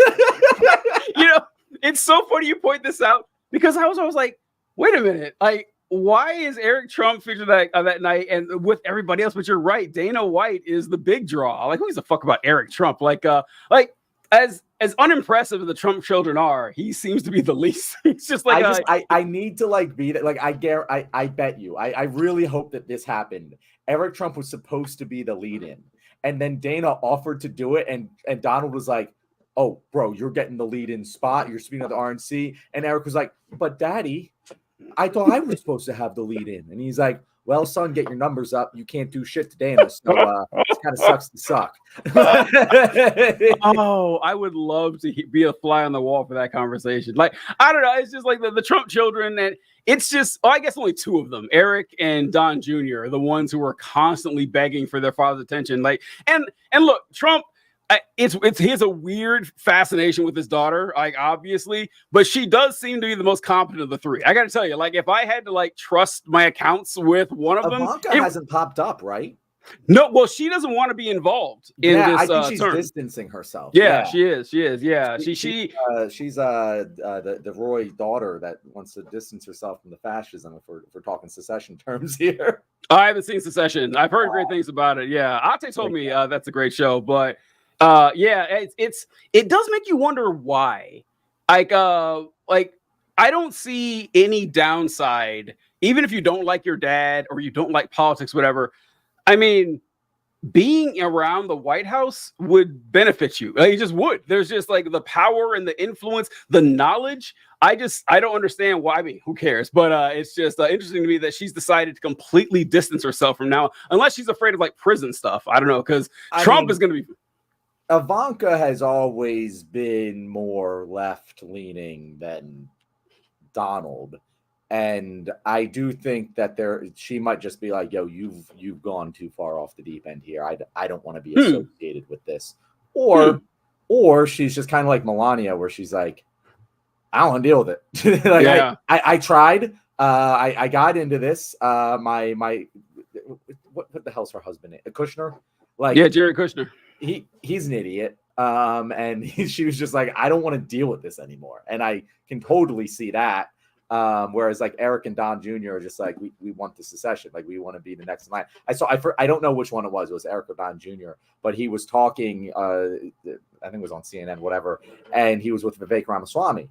It's so funny you point this out, because I was like, wait a minute, like, why is Eric Trump featured that night and with everybody else? But you're right, Dana White is the big draw. Like, who gives a fuck about Eric Trump? Like as unimpressive as the Trump children are, he seems to be the least. It's just like I need to like beat it. Like I bet you. I really hope that this happened. Eric Trump was supposed to be the lead-in, and then Dana offered to do it, and Donald was like, "Oh, bro, you're getting the lead-in spot. You're speaking of the RNC." And Eric was like, "But Daddy, I thought I was supposed to have the lead-in." And he's like, "Well, son, get your numbers up. You can't do shit to Dana, so it kind of sucks to suck." Oh, I would love to be a fly on the wall for that conversation. Like, I don't know. It's just like the Trump children, and it's just, I guess only two of them, Eric and Don Jr., are the ones who are constantly begging for their father's attention. Like, and look, Trump, he has a weird fascination with his daughter, like, obviously, but she does seem to be the most competent of the three. I got to tell you, like, if I had to like trust my accounts with one of them, Ivanka hasn't popped up, right? No, well, she doesn't want to be involved in this. I think she's distancing herself. Yeah, she is. Yeah, she's the Roy daughter that wants to distance herself from the fascism. If we're talking secession terms here, I haven't seen Secession. I've heard great things about it. Yeah, Ate told me that's a great show, but it does make you wonder why. Like I don't see any downside, even if you don't like your dad or you don't like politics, whatever. I mean, being around the White House would benefit you. Like, it just would. There's just like the power and the influence, the knowledge. I don't understand why. I mean, who cares? But it's just interesting to me that she's decided to completely distance herself from now, unless she's afraid of like prison stuff. I don't know, because Trump is going to be. Ivanka has always been more left-leaning than Donald. And I do think that she might just be like, "Yo, you've gone too far off the deep end here. I don't want to be associated with this." Or she's just kind of like Melania, where she's like, "I don't want to deal with it." Like, I tried. I got into this. My what the hell's her husband? Kushner? Like, yeah, Jared Kushner. He's an idiot. And she was just like, "I don't want to deal with this anymore." And I can totally see that. Whereas like Eric and Don Jr. are just like, we want the secession, like we want to be the next in line. I don't know which one it was Eric or Don Jr., but he was talking, I think it was on CNN, whatever, and he was with Vivek Ramaswamy.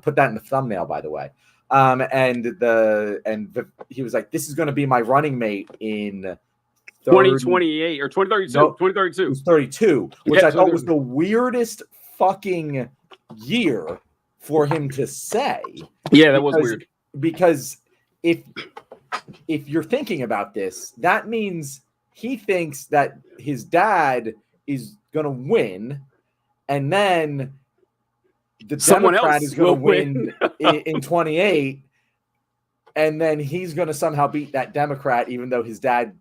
Put that in the thumbnail, by the way. He was like, "This is going to be my running mate in 2028 or 2032. No, 2032. It was 32, which I thought was the weirdest fucking year for him to say. Yeah, that was weird. Because if you're thinking about this, that means he thinks that his dad is going to win, and then the Democrat is going to win in 28, and then he's going to somehow beat that Democrat, even though his dad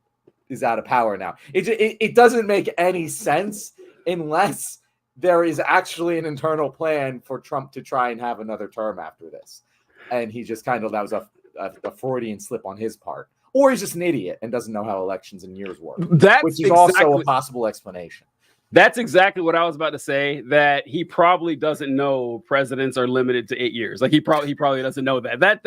is out of power now. It doesn't make any sense unless there is actually an internal plan for Trump to try and have another term after this. And he just that was a Freudian slip on his part. Or he's just an idiot and doesn't know how elections and years work. Which is also a possible explanation. That's exactly what I was about to say, that he probably doesn't know presidents are limited to 8 years. Like he probably doesn't know that.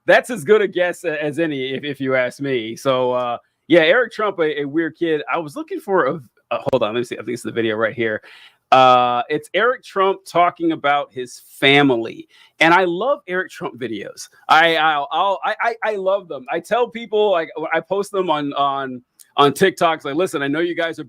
That's as good a guess as any, if you ask me. So yeah, Eric Trump, a weird kid. I was looking for hold on, let me see. I think it's the video right here. It's Eric Trump talking about his family, and I love Eric Trump videos. I love them. I tell people, like, I post them on TikToks. Like, listen, I know you guys are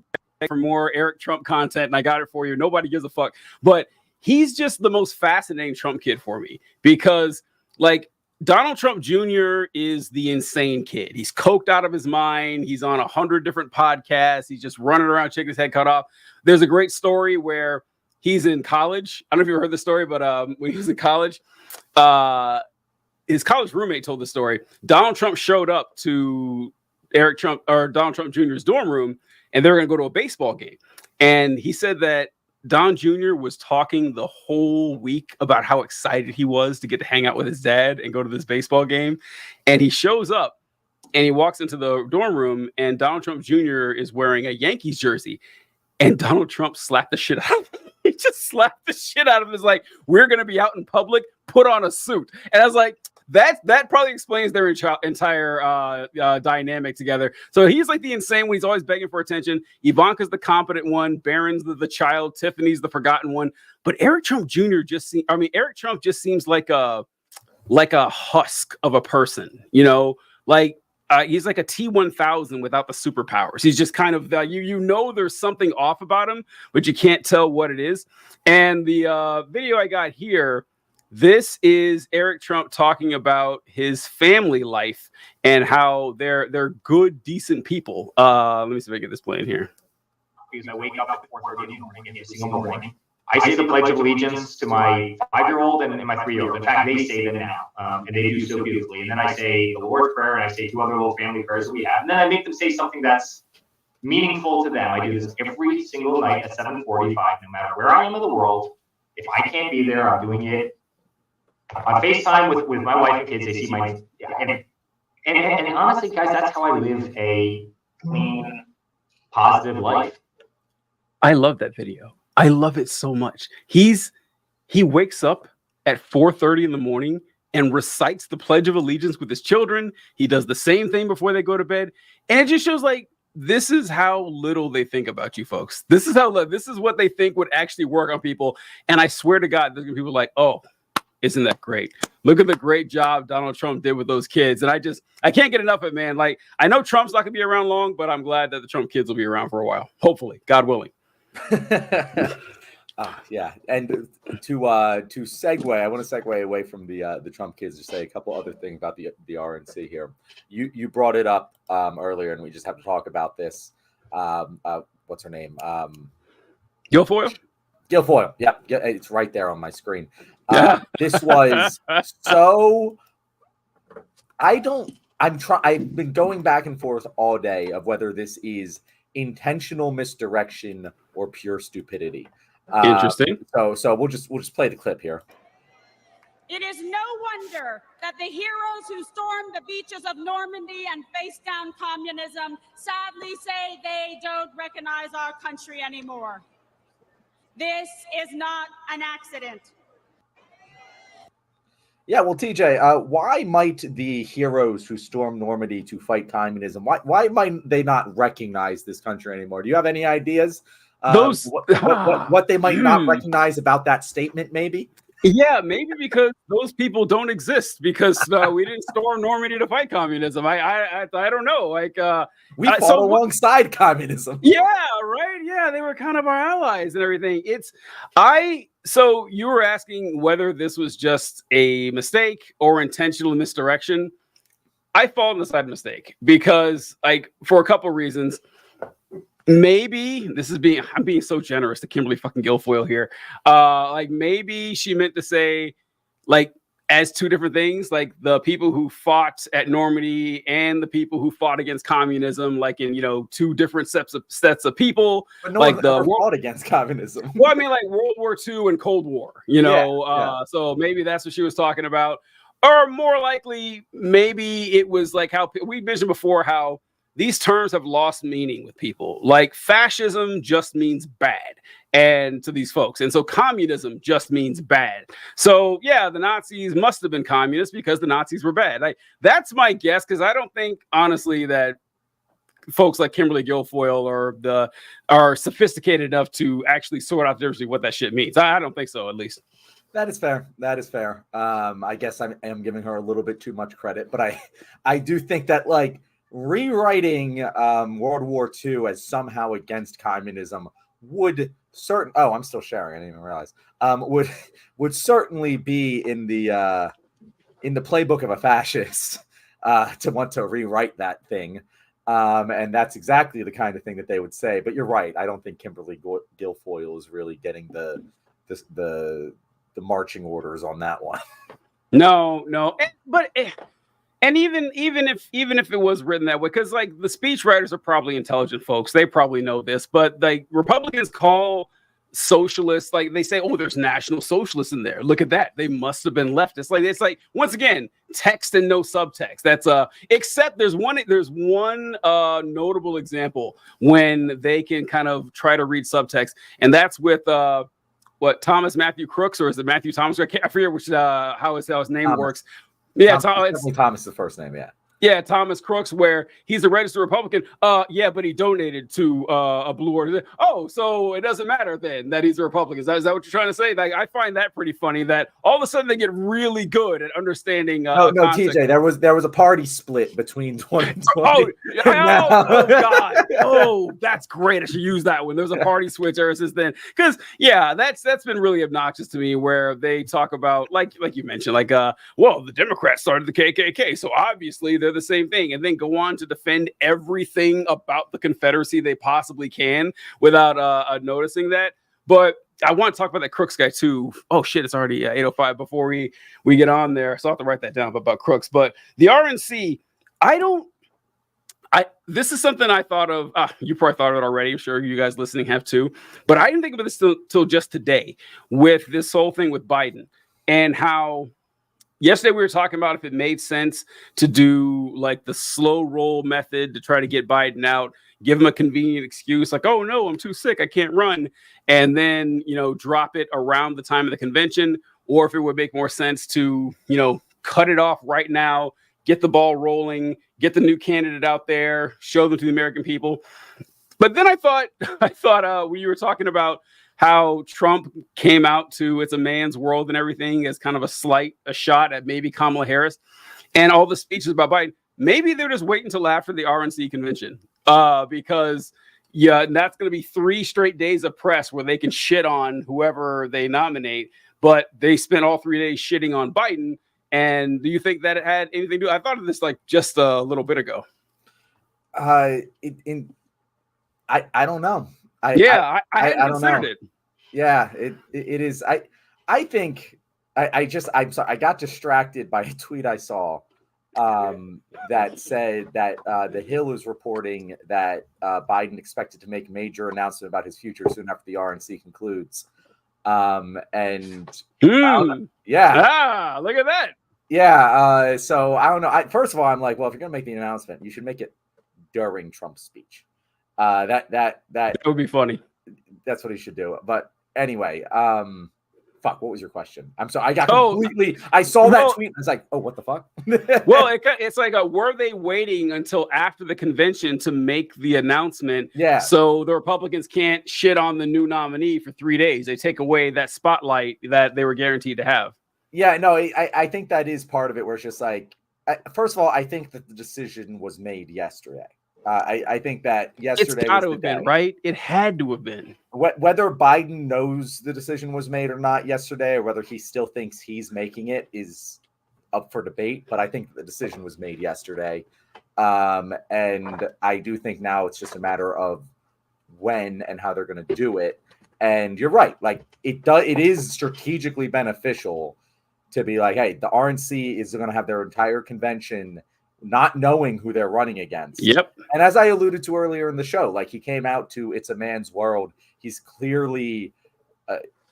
for more Eric Trump content, and I got it for you. Nobody gives a fuck, but he's just the most fascinating Trump kid for me, because like Donald Trump Jr. is the insane kid. He's coked out of his mind. He's on 100 different podcasts. He's just running around, shaking his head cut off. There's a great story where he's in college. I don't know if you ever heard the story, but when he was in college, his college roommate told the story. Donald Trump showed up to Donald Trump Jr.'s dorm room, and they were going to go to a baseball game. And he said that Don Jr. was talking the whole week about how excited he was to get to hang out with his dad and go to this baseball game. And he shows up and he walks into the dorm room, and Donald Trump Jr. is wearing a Yankees jersey. And Donald Trump slapped the shit out of him. He just slapped the shit out of him. It's like, we're going to be out in public, put on a suit. And I was like, that probably explains their entire dynamic together. So he's like the insane one. He's always begging for attention. Ivanka's the competent one. Barron's the child. Tiffany's the forgotten one. But Eric Trump Jr. Eric Trump just seems like a husk of a person, you know, like he's like a T-1000 without the superpowers. He's just kind of there's something off about him, but you can't tell what it is. And the video I got here, this is Eric Trump talking about his family life and how they're good, decent people. Let me see if I get this playing here. Because I wake up at 4:30 in the morning every single morning. I say the Pledge of Allegiance to my 5-year-old and my 3-year-old. In fact, they say them now, and they do so beautifully. And then I say the Lord's Prayer, and I say 2 other little family prayers that we have. And then I make them say something that's meaningful to them. I do this every single night at 7:45, no matter where I am in the world. If I can't be there, I'm doing it on FaceTime with my wife and kids. They see my and honestly, guys, that's how I live a clean, positive life. I love that video. I love it so much. He wakes up at 4:30 in the morning and recites the Pledge of Allegiance with his children. He does the same thing before they go to bed, and it just shows like this is how little they think about you folks. This is what they think would actually work on people. And I swear to God, there's gonna be people like, oh, isn't that great? Look at the great job Donald Trump did with those kids. And I can't get enough of it, man. Like, I know Trump's not gonna be around long, but I'm glad that the Trump kids will be around for a while. Hopefully, God willing. Yeah, and to segue, I want to segue away from the Trump kids to say a couple other things about the RNC here. You brought it up earlier, and we just have to talk about this. What's her name? Guilfoyle. Guilfoyle. Yeah, it's right there on my screen. This was so. I've been going back and forth all day of whether this is intentional misdirection or pure stupidity. Interesting. So we'll just play the clip here. It is no wonder that the heroes who stormed the beaches of Normandy and faced down communism sadly say they don't recognize our country anymore. This is not an accident. Yeah, well, TJ, why might the heroes who stormed Normandy to fight communism, why might they not recognize this country anymore? Do you have any ideas? What they might not recognize about that statement, maybe? Yeah, maybe because those people don't exist, because we didn't storm Normandy to fight communism. I don't know. Like we fought alongside communism. Yeah, right. Yeah, they were kind of our allies and everything. So you were asking whether this was just a mistake or intentional misdirection. I fall on the side of mistake because, like, for a couple of reasons. Maybe I'm being so generous to Kimberly fucking Guilfoyle here. Like maybe she meant to say, like, as two different things, like the people who fought at Normandy and the people who fought against communism, like in, two different sets of people. But no like one the ever fought against communism. Well, I mean, like World War II and Cold War, so maybe that's what she was talking about. Or more likely, maybe it was like how we mentioned before, how these terms have lost meaning with people. Like fascism just means bad, and to these folks. And so communism just means bad. So yeah, the Nazis must have been communists because the Nazis were bad. That's my guess, because I don't think, honestly, that folks like Kimberly Guilfoyle are sophisticated enough to actually sort out the difference between what that shit means. I don't think so, at least. That is fair. I guess I am giving her a little bit too much credit, but I do think that like rewriting World War II as somehow against communism would I'm still sharing. I didn't even realize. Would certainly be in the playbook of a fascist to want to rewrite that thing. And that's exactly the kind of thing that they would say. But you're right. I don't think Kimberly Guilfoyle is really getting the marching orders on that one. No. And even if it was written that way, because like the speechwriters are probably intelligent folks, they probably know this. But like Republicans call socialists, like they say, oh, there's National Socialists in there. Look at that. They must have been leftists. Like it's like, once again, text and no subtext. That's except there's one notable example when they can kind of try to read subtext, and that's with Thomas Matthew Crooks, or is it Matthew Thomas? I forget which how his name Thomas. Works. Yeah, Thomas is the first name. Yeah, Thomas Crooks, where he's a registered Republican. Yeah, but he donated to a blue order. Oh, so it doesn't matter then that he's a Republican. Is that what you're trying to say? Like, I find that pretty funny that all of a sudden they get really good at understanding. No, TJ, there was a party split between 2020. Oh God! Oh, that's great. I should use that one. There's a party switch ever since then. Because that's been really obnoxious to me, where they talk about like you mentioned, like well, the Democrats started the KKK, so obviously they're the same thing, and then go on to defend everything about the Confederacy they possibly can without noticing that. But I want to talk about that Crooks guy too. Oh shit, it's already 8:05 before we get on there, so I have to write that down about Crooks. But the RNC, this is something I thought of. You probably thought of it already. I'm sure you guys listening have too. But I didn't think of this till just today with this whole thing with Biden and how yesterday we were talking about if it made sense to do like the slow roll method to try to get Biden out, give him a convenient excuse like, oh no, I'm too sick, I can't run, and then drop it around the time of the convention, or if it would make more sense to cut it off right now, get the ball rolling, get the new candidate out there, show them to the American people. But then I thought when you were talking about how Trump came out to It's a Man's World and everything as kind of a shot at maybe Kamala Harris, and all the speeches about Biden, maybe they're just waiting until after the RNC convention, because that's going to be 3 straight days of press where they can shit on whoever they nominate, but they spent all 3 days shitting on Biden. And do you think that it had anything to do? I thought of this like just a little bit ago. I don't know. I hadn't considered it. Yeah, it is. I think I'm sorry. I got distracted by a tweet I saw that said that the Hill is reporting that Biden expected to make a major announcement about his future soon after the RNC concludes. Look at that. Yeah. So I don't know. First of all, I'm like, well, if you're gonna make the announcement, you should make it during Trump's speech. That would be funny. That's what he should do. But anyway, fuck, what was your question? I'm sorry. I got completely. I saw that tweet and I was like, oh, what the fuck? Well, it's like, were they waiting until after the convention to make the announcement? Yeah. So the Republicans can't shit on the new nominee for 3 days. They take away that spotlight that they were guaranteed to have. Yeah, no, I think that is part of it, where it's just like, first of all, I think that the decision was made yesterday. I think that yesterday it's got to have been, right? It had to have been. Whether Biden knows the decision was made or not yesterday, or whether he still thinks he's making it, is up for debate. But I think the decision was made yesterday, and I do think now it's just a matter of when and how they're going to do it. And you're right, like it is strategically beneficial to be like, hey, the RNC is going to have their entire convention not knowing who they're running against. Yep. And as I alluded to earlier in the show, like he came out to It's a Man's World. He's clearly,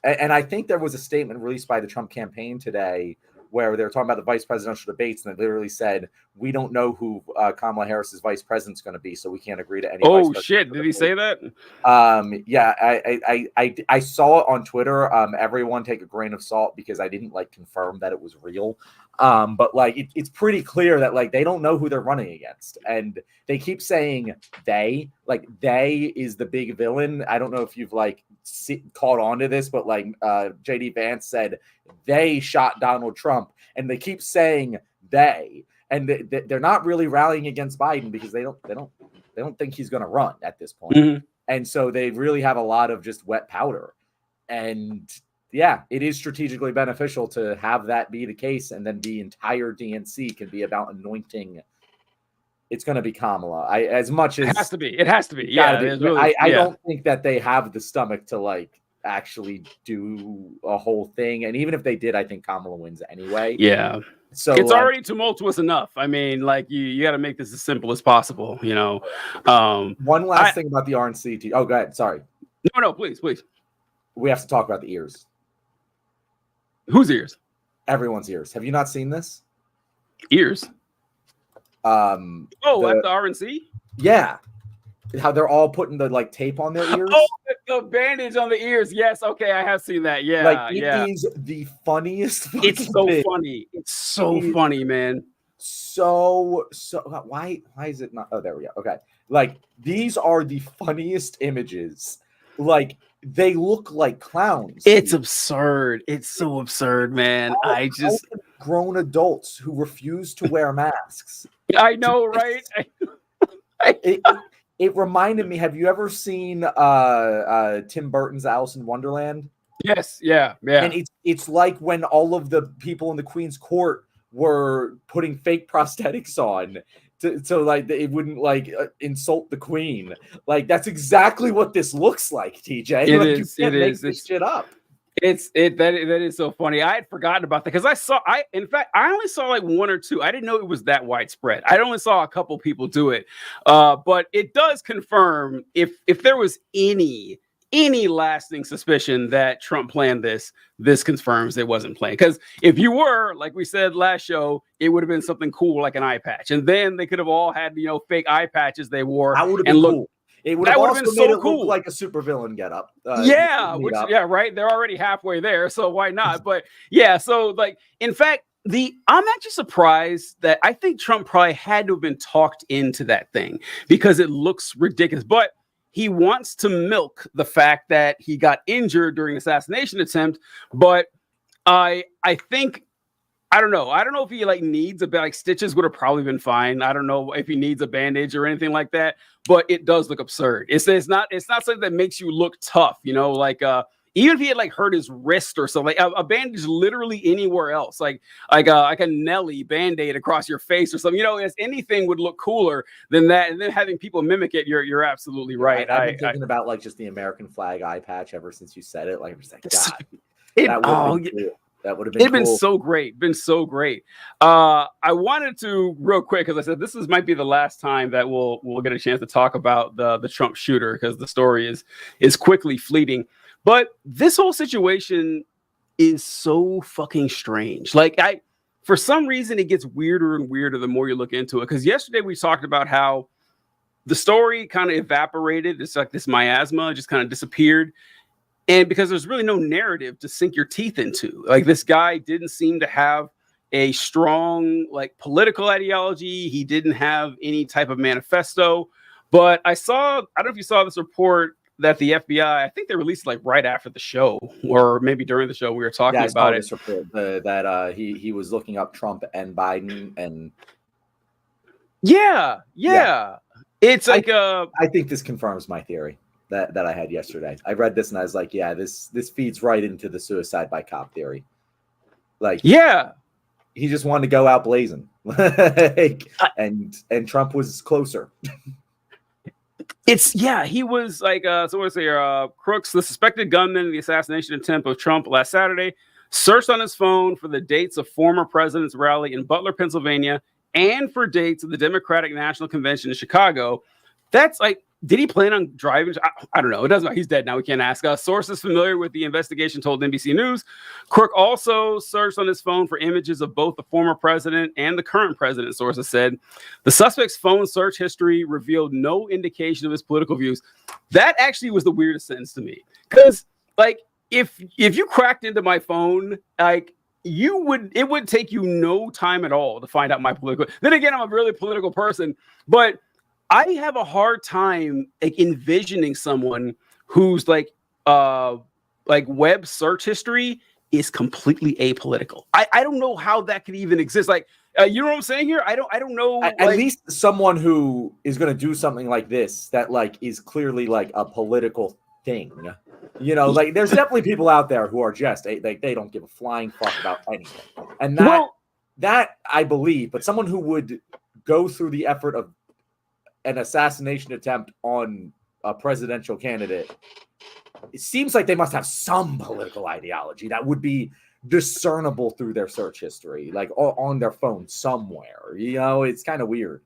and I think there was a statement released by the Trump campaign today where they were talking about the vice presidential debates, and they literally said, we don't know who Kamala Harris's vice president's going to be, so we can't agree to any. Oh shit! Did he say that? Yeah, I saw it on Twitter. Everyone take a grain of salt because I didn't like confirm that it was real. But like it's pretty clear that like they don't know who they're running against, and they keep saying they is the big villain. I don't know if you've like caught on to this, but like JD Vance said they shot Donald Trump, and they keep saying they, and they're not really rallying against Biden because they don't think he's going to run at this point. Mm-hmm. And so they really have a lot of just wet powder. And yeah, it is strategically beneficial to have that be the case, and then the entire DNC can be about anointing. It's going to be Kamala. As much as it has to be. It has to be. Yeah. Really, I don't think that they have the stomach to like actually do a whole thing. And even if they did, I think Kamala wins anyway. Yeah. So it's already tumultuous enough. I mean, like you got to make this as simple as possible, you know. One last thing about the RNC. Oh, go ahead. Sorry. No, please. We have to talk about the ears. Whose ears? Everyone's ears. Have you not seen this? Ears. At the RNC? Yeah. How they're all putting the like tape on their ears. Oh, the bandage on the ears. Yes. Okay, I have seen that. Yeah. Like it is the funniest. It's so funny. It's so funny, man. So why is it not? Oh, there we go. Okay. Like these are the funniest images. Like they look like clowns. It's absurd. It's so absurd, man. I just grown adults who refuse to wear masks. I know, right? It reminded me. Have you ever seen Tim Burton's Alice in Wonderland? Yes. Yeah. And it's like when all of the people in the Queen's Court were putting fake prosthetics on so like it wouldn't like insult the Queen. Like that's exactly what this looks like, TJ. It like, is. It is. This shit up. That is so funny. I had forgotten about that because I only saw like one or two. I didn't know it was that widespread. I only saw a couple people do it. But it does confirm if there was any lasting suspicion that Trump planned this confirms it wasn't planned. Because if you were, like we said last show, it would have been something cool like an eye patch. And then they could have all had, fake eye patches they wore. That would have been cool. It would have also been made so it cool. look like a supervillain getup. Right. They're already halfway there, so why not? But yeah, so like, in fact, I'm actually surprised that I think Trump probably had to have been talked into that thing because it looks ridiculous. But he wants to milk the fact that he got injured during the assassination attempt. But I think. I don't know. I don't know if he like needs stitches would have probably been fine. I don't know if he needs a bandage or anything like that, but it does look absurd. It's not something that makes you look tough, like even if he had like hurt his wrist or something, like a bandage literally anywhere else, like a Nelly Band-Aid across your face or something, as anything would look cooler than that. And then having people mimic it, you're absolutely right. I've been thinking about like just the American flag eye patch ever since you said it. Like I'm just like, God, that would have been cool. Been so great. I wanted to real quick because I said this might be the last time that we'll get a chance to talk about the Trump shooter because the story is quickly fleeting. But this whole situation is so fucking strange. Like for some reason it gets weirder and weirder the more you look into it. Because yesterday we talked about how the story kind of evaporated. It's like this miasma just kind of disappeared. And because there's really no narrative to sink your teeth into. Like this guy didn't seem to have a strong like political ideology. He didn't have any type of manifesto. But I don't know if you saw this report that the FBI, I think they released like right after the show, or maybe during the show we were talking about it. This report, that he was looking up Trump and Biden and yeah. It's like I think this confirms my theory that I had yesterday. I read this and I was like, yeah, this feeds right into the suicide by cop theory. Like, yeah, he just wanted to go out blazing, and Trump was closer. He was like, so what's here? Crooks, the suspected gunman in the assassination attempt of Trump last Saturday, searched on his phone for the dates of former president's rally in Butler, Pennsylvania, and for dates of the Democratic National Convention in Chicago. That's like, did he plan on driving? I don't know. It doesn't matter. He's dead now. We can't ask. Sources familiar with the investigation told NBC News. Crook also searched on his phone for images of both the former president and the current president, sources said. The suspect's phone search history revealed no indication of his political views. That actually was the weirdest sentence to me. Because, like, if you cracked into my phone, like, it would take you no time at all to find out my political. Then again, I'm a really political person, but I have a hard time like envisioning someone who's like web search history is completely apolitical. I don't know how that could even exist. Like, you know what I'm saying here? I don't know. At least someone who is going to do something like this that like is clearly like a political thing. You know, like there's definitely people out there who are just they don't give a flying fuck about anything, and that I believe. But someone who would go through the effort of an assassination attempt on a presidential candidate, it seems like they must have some political ideology that would be discernible through their search history, like on their phone somewhere. You know, it's kind of weird.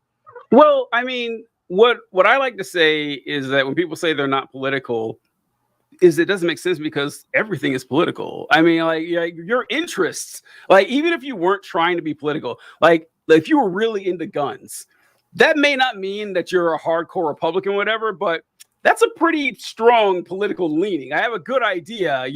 Well, I mean, what I like to say is that when people say they're not political, is it doesn't make sense because everything is political. I mean, like your interests, like even if you weren't trying to be political, like if you were really into guns, that may not mean that you're a hardcore Republican or whatever, but that's a pretty strong political leaning. I have a good idea,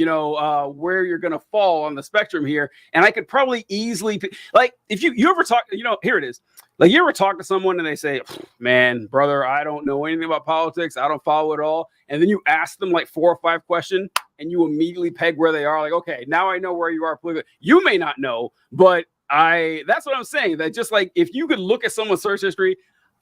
where you're going to fall on the spectrum here. And I could probably easily, like, if you ever talk, here it is. Like, you ever talk to someone and they say, man, brother, I don't know anything about politics. I don't follow it all. And then you ask them like 4 or 5 questions and you immediately peg where they are. Like, okay, now I know where you are politically. You may not know, but that's what I'm saying. That just like, if you could look at someone's search history,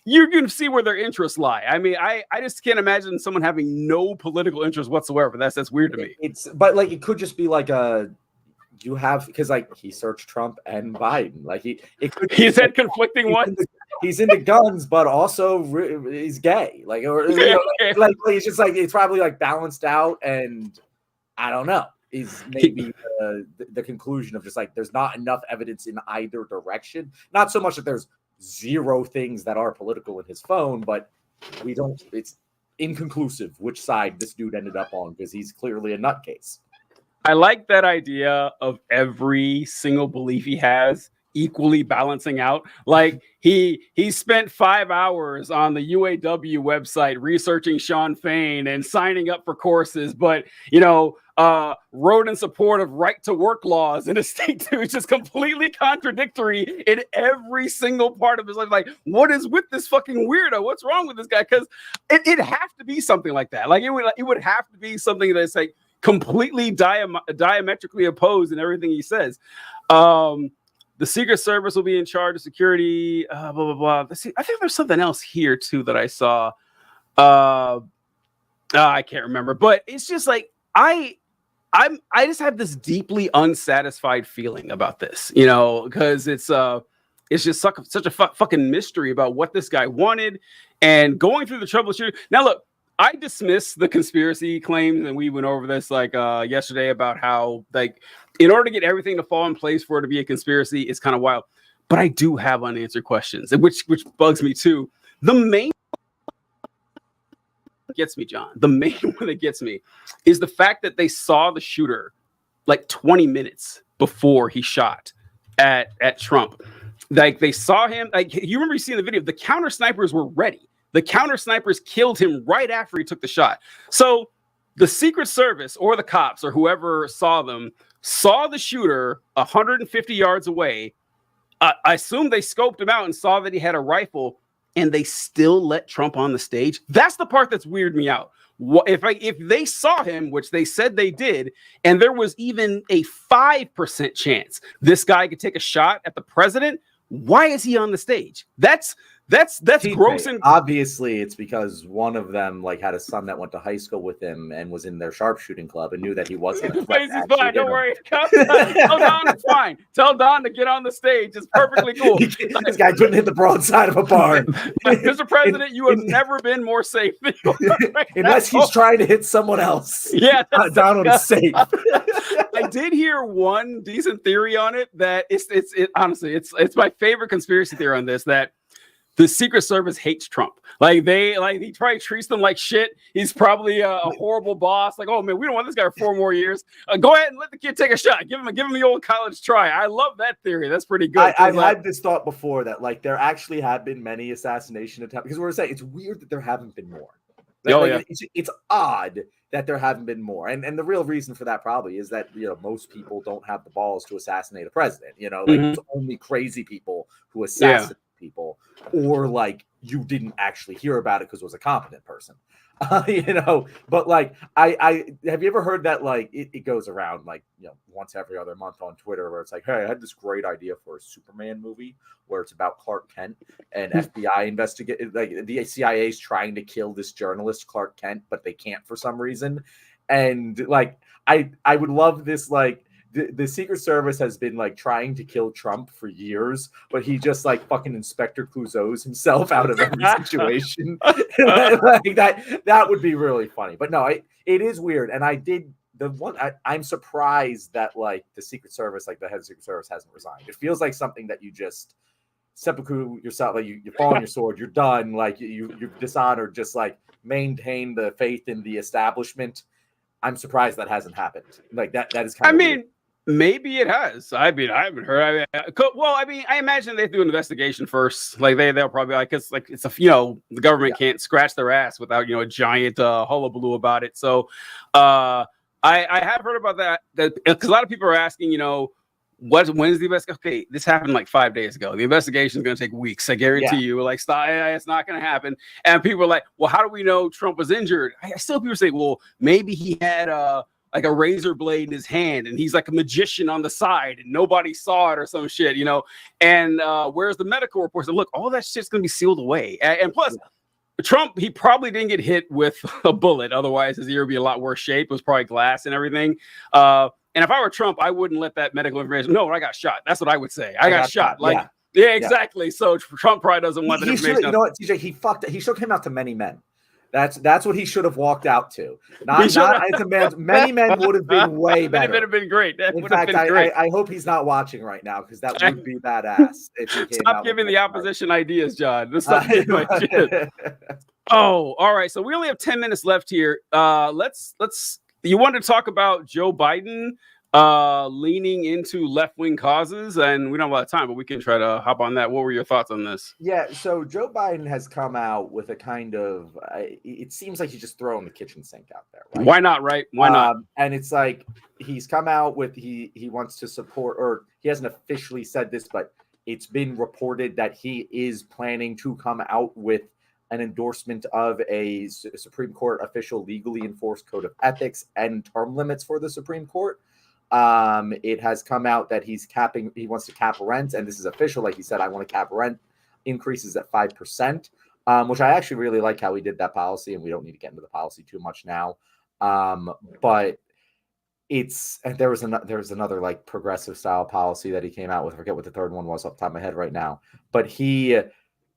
you can see where their interests lie. I mean, I just can't imagine someone having no political interest whatsoever. That's weird to me. But like, it could just be like because like he searched Trump and Biden. Like he's had conflicting ones. He's into guns, but also he's gay. Like, like it's just like, it's probably like balanced out. And I don't know. Is maybe the conclusion of just like, there's not enough evidence in either direction. Not so much that there's 0 things that are political in his phone, but it's inconclusive which side this dude ended up on because he's clearly a nutcase. I like that idea of every single belief he has equally balancing out. Like he spent 5 hours on the UAW website researching Sean Fain and signing up for courses, but wrote in support of right to work laws in a state too. It's just completely contradictory in every single part of his life. Like, what is with this fucking weirdo? What's wrong with this guy? Because it'd have to be something like that. Like it would have to be something that's like completely diametrically opposed in everything he says. The Secret Service will be in charge of security, blah, blah, blah. I think there's something else here too that I saw. I can't remember, but it's just like, I just have this deeply unsatisfied feeling about this, because it's just such a fucking mystery about what this guy wanted and going through the troubleshooting. Now, look, I dismiss the conspiracy claims, and we went over this yesterday about how like in order to get everything to fall in place for it to be a conspiracy, it's kind of wild. But I do have unanswered questions, which bugs me too. The main gets me, John. The main one that gets me is the fact that they saw the shooter like 20 minutes before he shot at Trump. Like they saw him. Like you remember seeing the video. The counter snipers were ready. The counter snipers killed him right after he took the shot. So the Secret Service or the cops or whoever saw them saw the shooter 150 yards away. I assume they scoped him out and saw that he had a rifle, and they still let Trump on the stage. That's the part that's weirded me out. If they saw him, which they said they did, and there was even a 5% chance this guy could take a shot at the president, why is he on the stage? That's That's gross. And obviously it's because one of them like had a son that went to high school with him and was in their sharpshooting club and knew that he wasn't a threat. He's fine. Don't worry. Tell Don it's fine. Tell Don to get on the stage. It's perfectly cool. This guy couldn't hit the broadside of a barn. Mr. President, you have never been more safe than you are right unless now. he's trying to hit someone else. Yeah, Donald is safe. I did hear one decent theory on it that honestly it's my favorite conspiracy theory on this, that the Secret Service hates Trump. He probably treats them like shit. He's probably a horrible boss. Like, oh man, we don't want this guy for 4 more years. Go ahead and let the kid take a shot. Give him the old college try. I love that theory. That's pretty good. I've had this thought before that like there actually have been many assassination attempts, because we're saying it's weird that there haven't been more. It's odd that there haven't been more, and the real reason for that probably is that most people don't have the balls to assassinate a president. It's only crazy people who assassinate people, or like you didn't actually hear about it because it was a competent person. But like I have you ever heard that like it goes around like once every other month on Twitter where it's like, hey, I had this great idea for a Superman movie where it's about Clark Kent and FBI investigate, like the CIA is trying to kill this journalist Clark Kent, but they can't for some reason. And like I would love this, like the Secret Service has been like trying to kill Trump for years, but he just like fucking Inspector Clouseau's himself out of every situation. Like that would be really funny. But no, it is weird. And I'm surprised that like the Secret Service, like the head of the Secret Service hasn't resigned. It feels like something that you just seppuku yourself, like you fall on your sword, you're done, like you've dishonored, just like maintain the faith in the establishment. I'm surprised that hasn't happened. Like that is kind of weird. Maybe it has. I haven't heard. I imagine they do an investigation first. Like they'll probably it's the government can't scratch their ass without a giant hullabaloo about it. So I have heard about that because a lot of people are asking when's the investigation? Okay, this happened like 5 days ago. The investigation is going to take weeks. I guarantee you. Like, it's not going to happen. And people are like, well, how do we know Trump was injured? I still people say, well, maybe he had like a razor blade in his hand and he's like a magician on the side and nobody saw it or some shit, and where's the medical reports? And look, all that shit's going to be sealed away. And plus Trump, he probably didn't get hit with a bullet. Otherwise his ear would be a lot worse shape. It was probably glass and everything. And if I were Trump, I wouldn't let that medical information. No, I got shot. That's what I would say. I got shot. Like, yeah, exactly. So Trump probably doesn't want that information. You know what, TJ, he fucked it. He should have came out to many men. That's what he should have walked out to. Many men would have been way better. It would have been great. In fact, I hope he's not watching right now because that would be badass. If he came Stop giving the opposition ideas, John. Stop giving my shit. Oh, all right. So we only have 10 minutes left here. Let's. You want to talk about Joe Biden leaning into left-wing causes, and we don't have a lot of time, but we can try to hop on that. What were your thoughts on this? Yeah, so Joe Biden has come out with a kind of, it seems like he's just throwing the kitchen sink out there. Right? Why not, right? Why not? And it's like, he's come out with, he wants to support, or he hasn't officially said this, but it's been reported that he is planning to come out with an endorsement of a Supreme Court official legally enforced code of ethics and term limits for the Supreme Court. It has come out that he wants to cap rent, and this is official. Like he said, I want to cap rent increases at 5%, which I actually really like how he did that policy, and we don't need to get into the policy too much now. But there was another like progressive style policy that he came out with. I forget what the third one was off the top of my head right now, but he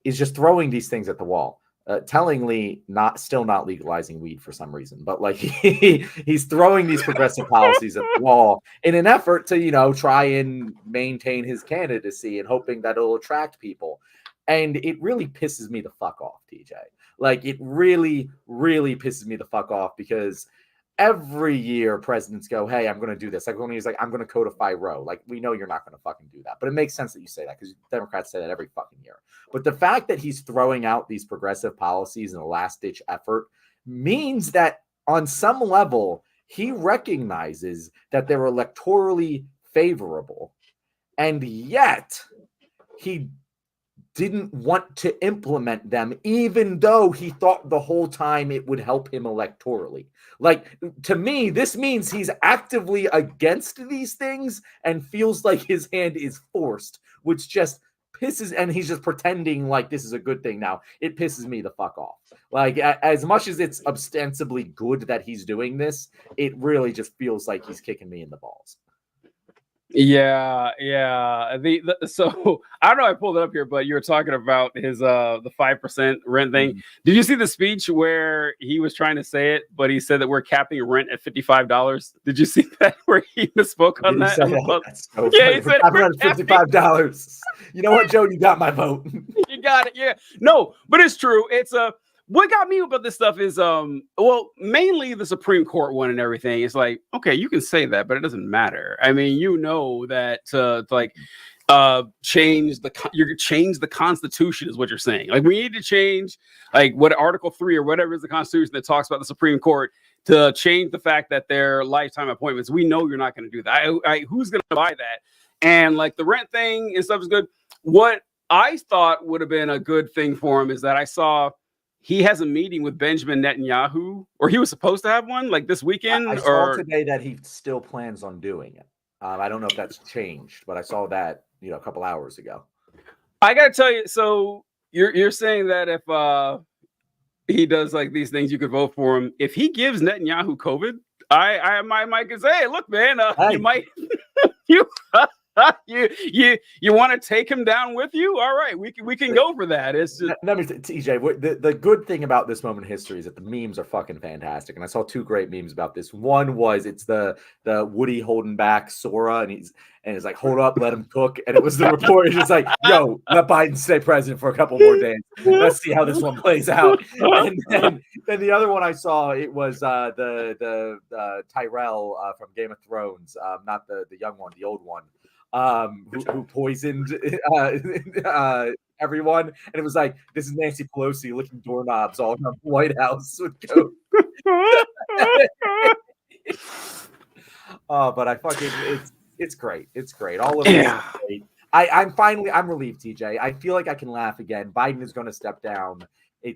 is just throwing these things at the wall. Tellingly still not legalizing weed for some reason, but like he's throwing these progressive policies at the wall in an effort to try and maintain his candidacy and hoping that it'll attract people. And it really pisses me the fuck off, TJ. Like it really, really pisses me the fuck off because every year presidents go, hey, I'm going to do this. Like when he's like, I'm going to codify Roe. Like we know you're not going to fucking do that, but it makes sense that you say that because Democrats say that every fucking year. But the fact that he's throwing out these progressive policies in a last ditch effort means that on some level, he recognizes that they're electorally favorable. And yet he didn't want to implement them, even though he thought the whole time it would help him electorally. Like, to me, this means he's actively against these things and feels like his hand is forced, which just pisses, and he's just pretending like this is a good thing now. It pisses me the fuck off. Like, as much as it's ostensibly good that he's doing this, it really just feels like he's kicking me in the balls. Yeah. So I don't know. I pulled it up here, but you were talking about his the 5% rent thing. Mm-hmm. Did you see the speech where he was trying to say it, but he said that we're capping rent at $55? Did you see that where he misspoke on that? That's so Yeah, funny. he said $55. You know what, Joe? You got my vote. You got it. Yeah. No, but it's true. It's what got me about this stuff is well, mainly the Supreme Court one and everything. It's like, okay, you can say that, but it doesn't matter. I mean, you know that change the Constitution is what you're saying. Like, we need to change like what Article 3 or whatever is the Constitution that talks about the Supreme Court to change the fact that they're lifetime appointments. We know you're not going to do that. Who's going to buy that? And like the rent thing and stuff is good. What I thought would have been a good thing for him is that I saw he has a meeting with Benjamin Netanyahu, or he was supposed to have one like this weekend. I saw today that he still plans on doing it. I don't know if that's changed, but I saw that a couple hours ago. I gotta tell you, so you're saying that if he does like these things, you could vote for him. If he gives Netanyahu COVID, I might say, hey, look, man, you might you want to take him down with you? All right, we can go for that. It's just let me TJ. The good thing about this moment in history is that the memes are fucking fantastic, and I saw two great memes about this. One was it's the Woody holding back Sora, and he's like, hold up, let him cook, and it was the report. It's just like, yo, let Biden stay president for a couple more days. Let's see how this one plays out. And then the other one I saw, it was the Tyrell from Game of Thrones, not the young one, the old one. Who poisoned everyone, and it was like, this is Nancy Pelosi licking doorknobs all around the White House with coke. But I fucking it's great. It's great. All of it is great. I'm relieved, TJ. I feel like I can laugh again. Biden is going to step down. I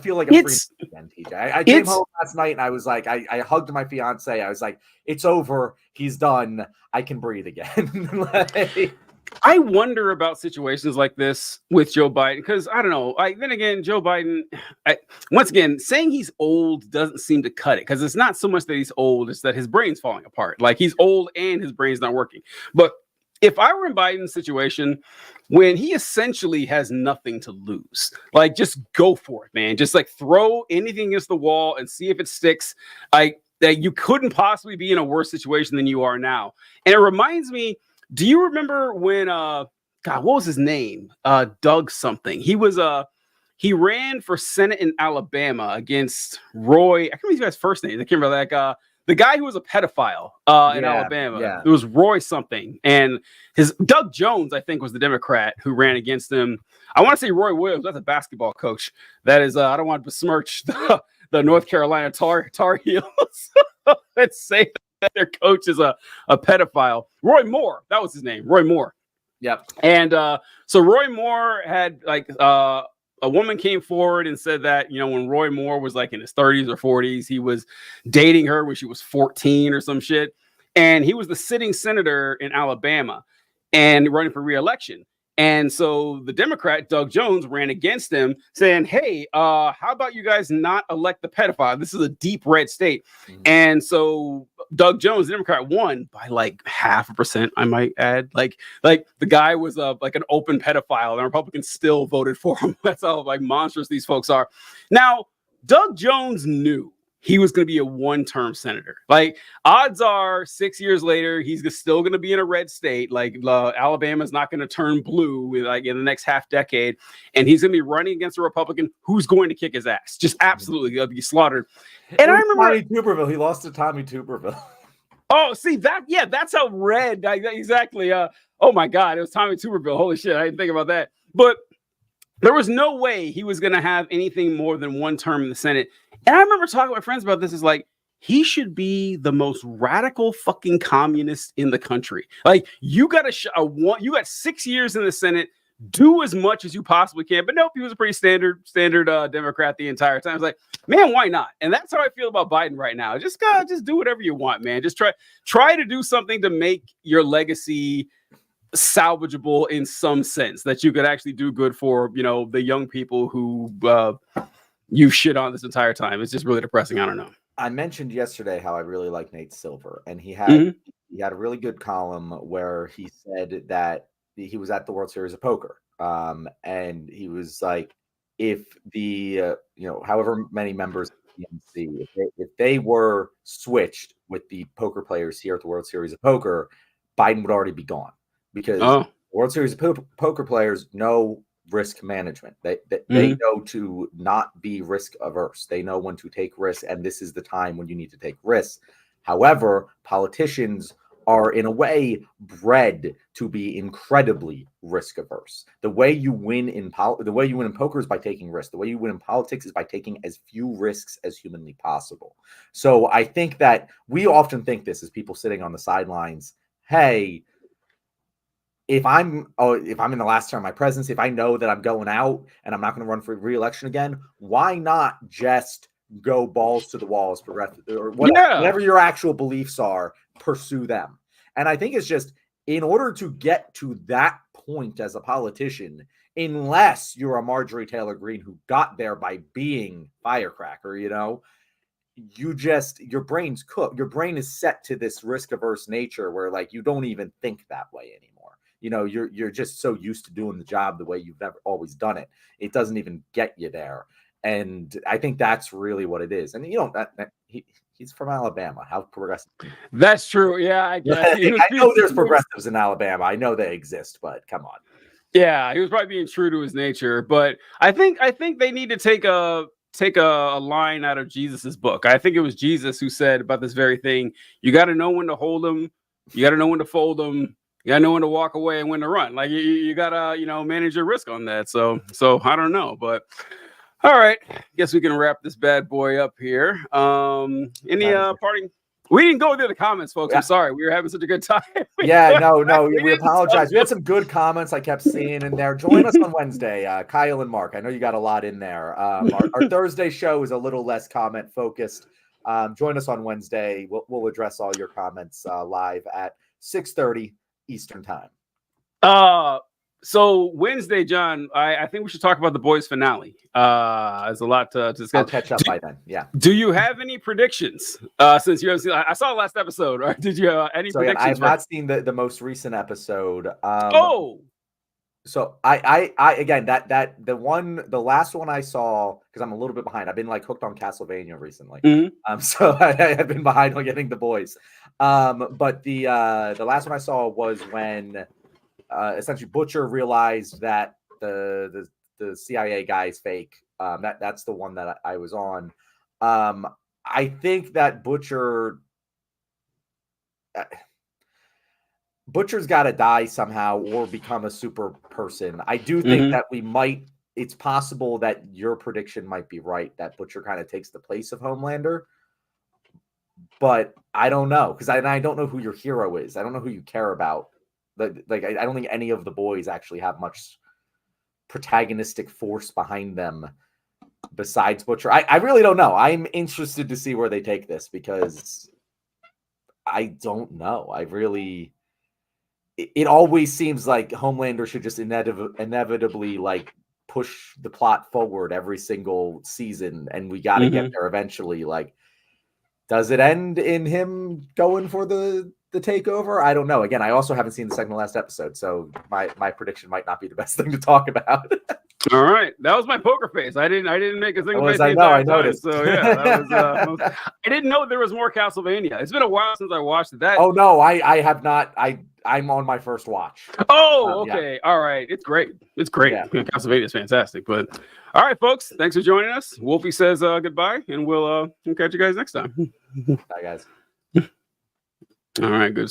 feel like I'm free again, TJ. I came home last night and I was like, I hugged my fiance. I was like, it's over. He's done. I can breathe again. I wonder about situations like this with Joe Biden because I don't know. Then again, Joe Biden, once again, saying he's old doesn't seem to cut it because it's not so much that he's old; it's that his brain's falling apart. Like, he's old and his brain's not working. But if I were in Biden's situation, when he essentially has nothing to lose, like, just go for it, man. Just like throw anything against the wall and see if it sticks. That you couldn't possibly be in a worse situation than you are now. And it reminds me, do you remember when what was his name? Doug something. He ran for Senate in Alabama against Roy. I can't remember his first name. I can't remember that guy. The guy who was a pedophile in Alabama. Yeah. It was Roy something. And Doug Jones, I think, was the Democrat who ran against him. I want to say Roy Williams. That's a basketball coach. That is, I don't want to besmirch the North Carolina Tar Heels. Let's say that their coach is a pedophile. Roy Moore. That was his name. Roy Moore. Yep. And so Roy Moore had a woman came forward and said that, when Roy Moore was like in his 30s or 40s, he was dating her when she was 14 or some shit. And he was the sitting senator in Alabama and running for re-election. And so the Democrat, Doug Jones, ran against him saying, hey, how about you guys not elect the pedophile? This is a deep red state. Mm-hmm. And so Doug Jones, the Democrat, won by like 0.5%, I might add. Like the guy was like an open pedophile, and Republicans still voted for him. That's how like monstrous these folks are. Now, Doug Jones knew he was going to be a one-term senator. Like, odds are 6 years later, he's still going to be in a red state. Like, Alabama's not going to turn blue like in the next half decade. And he's going to be running against a Republican who's going to kick his ass. Just absolutely going to be slaughtered. And I remember Tommy Tuberville. He lost to Tommy Tuberville. Oh, see that? Yeah, that's how red. Exactly. Oh my God, it was Tommy Tuberville. Holy shit, I didn't think about that. But there was no way he was going to have anything more than one term in the Senate. And I remember talking to my friends about this. Is like, he should be the most radical fucking communist in the country. Like, you got you got 6 years in the Senate. Do as much as you possibly can. But nope, he was a pretty standard Democrat the entire time. I was like, man, why not? And that's how I feel about Biden right now. Just do whatever you want, man. Just try to do something to make your legacy salvageable in some sense, that you could actually do good for, you know, the young people who you shit on this entire time. It's just really depressing. I don't know. I mentioned yesterday how I really like Nate Silver, and he had a really good column where he said that he was at the World Series of Poker, and he was like, if the however many members of the PNC, if they were switched with the poker players here at the World Series of Poker, Biden would already be gone, because World Series of Poker players know risk management. They know to not be risk averse. They know when to take risks, and this is the time when you need to take risks. However, politicians are in a way bred to be incredibly risk averse. The way you win in poker is by taking risks. The way you win in politics is by taking as few risks as humanly possible. So I think that we often think this as people sitting on the sidelines. Hey, if I'm in the last term of my presidency, if I know that I'm going out and I'm not going to run for re-election again, why not just go balls to the wall as progressive, or whatever your actual beliefs are, pursue them? And I think it's just, in order to get to that point as a politician, unless you're a Marjorie Taylor Greene who got there by being firecracker, your brain's cooked. Your brain is set to this risk averse nature where, like, you don't even think that way anymore. You're just so used to doing the job the way you've never always done it. It doesn't even get you there. And I think that's really what it is. And he's from Alabama. How progressive? That's true. Yeah, I guess. I know there's progressives in Alabama. I know they exist, but come on. Yeah, he was probably being true to his nature. But I think they need to take a line out of Jesus's book. I think it was Jesus who said about this very thing: you got to know when to hold them, you got to know when to fold them. You gotta know when to walk away and when to run. Like you gotta, manage your risk on that. So I don't know, but all right. Guess we can wrap this bad boy up here. Any parting? We didn't go through the comments, folks. I'm sorry. We were having such a good time. We apologize. We had some good comments I kept seeing in there. Join us on Wednesday, Kyle and Mark. I know you got a lot in there. Our Thursday show is a little less comment focused. Join us on Wednesday. We'll address all your comments live at 6:30 Eastern time. So Wednesday, John, I think we should talk about the boys finale. There's a lot to discuss. I'll catch up by then. Yeah. Do you have any predictions? Since you haven't seen, I saw last episode, right? Did you any predictions? I've not seen the most recent episode. So I again, the last one I saw, because I'm a little bit behind. I've been like hooked on Castlevania recently. So I've been behind on getting the boys. But the last one I saw was when essentially Butcher realized that the CIA guy is fake. That's the one that I was on. I think that Butcher's got to die somehow or become a super person. I do think that it's possible that your prediction might be right, that Butcher kind of takes the place of Homelander. But I don't know, because I don't know who your hero is. I don't know who you care about. I don't think any of the boys actually have much protagonistic force behind them besides Butcher. I really don't know. I'm interested to see where they take this, because I don't know. It always seems like Homelander should just inevitably like push the plot forward every single season, and we got to get there eventually. Like, does it end in him going for the takeover? I don't know. Again, I also haven't seen the second to last episode, so my prediction might not be the best thing to talk about. All right, that was my poker face. I didn't make a single face. I noticed. So yeah, that was, I didn't know there was more Castlevania. It's been a while since I watched it. Oh no, I have not. I'm on my first watch. Oh, okay. Yeah. All right. It's great. It's great. Yeah. Castlevania is fantastic. But all right, folks, thanks for joining us. Wolfie says goodbye, and we'll catch you guys next time. Bye, guys. All right, good.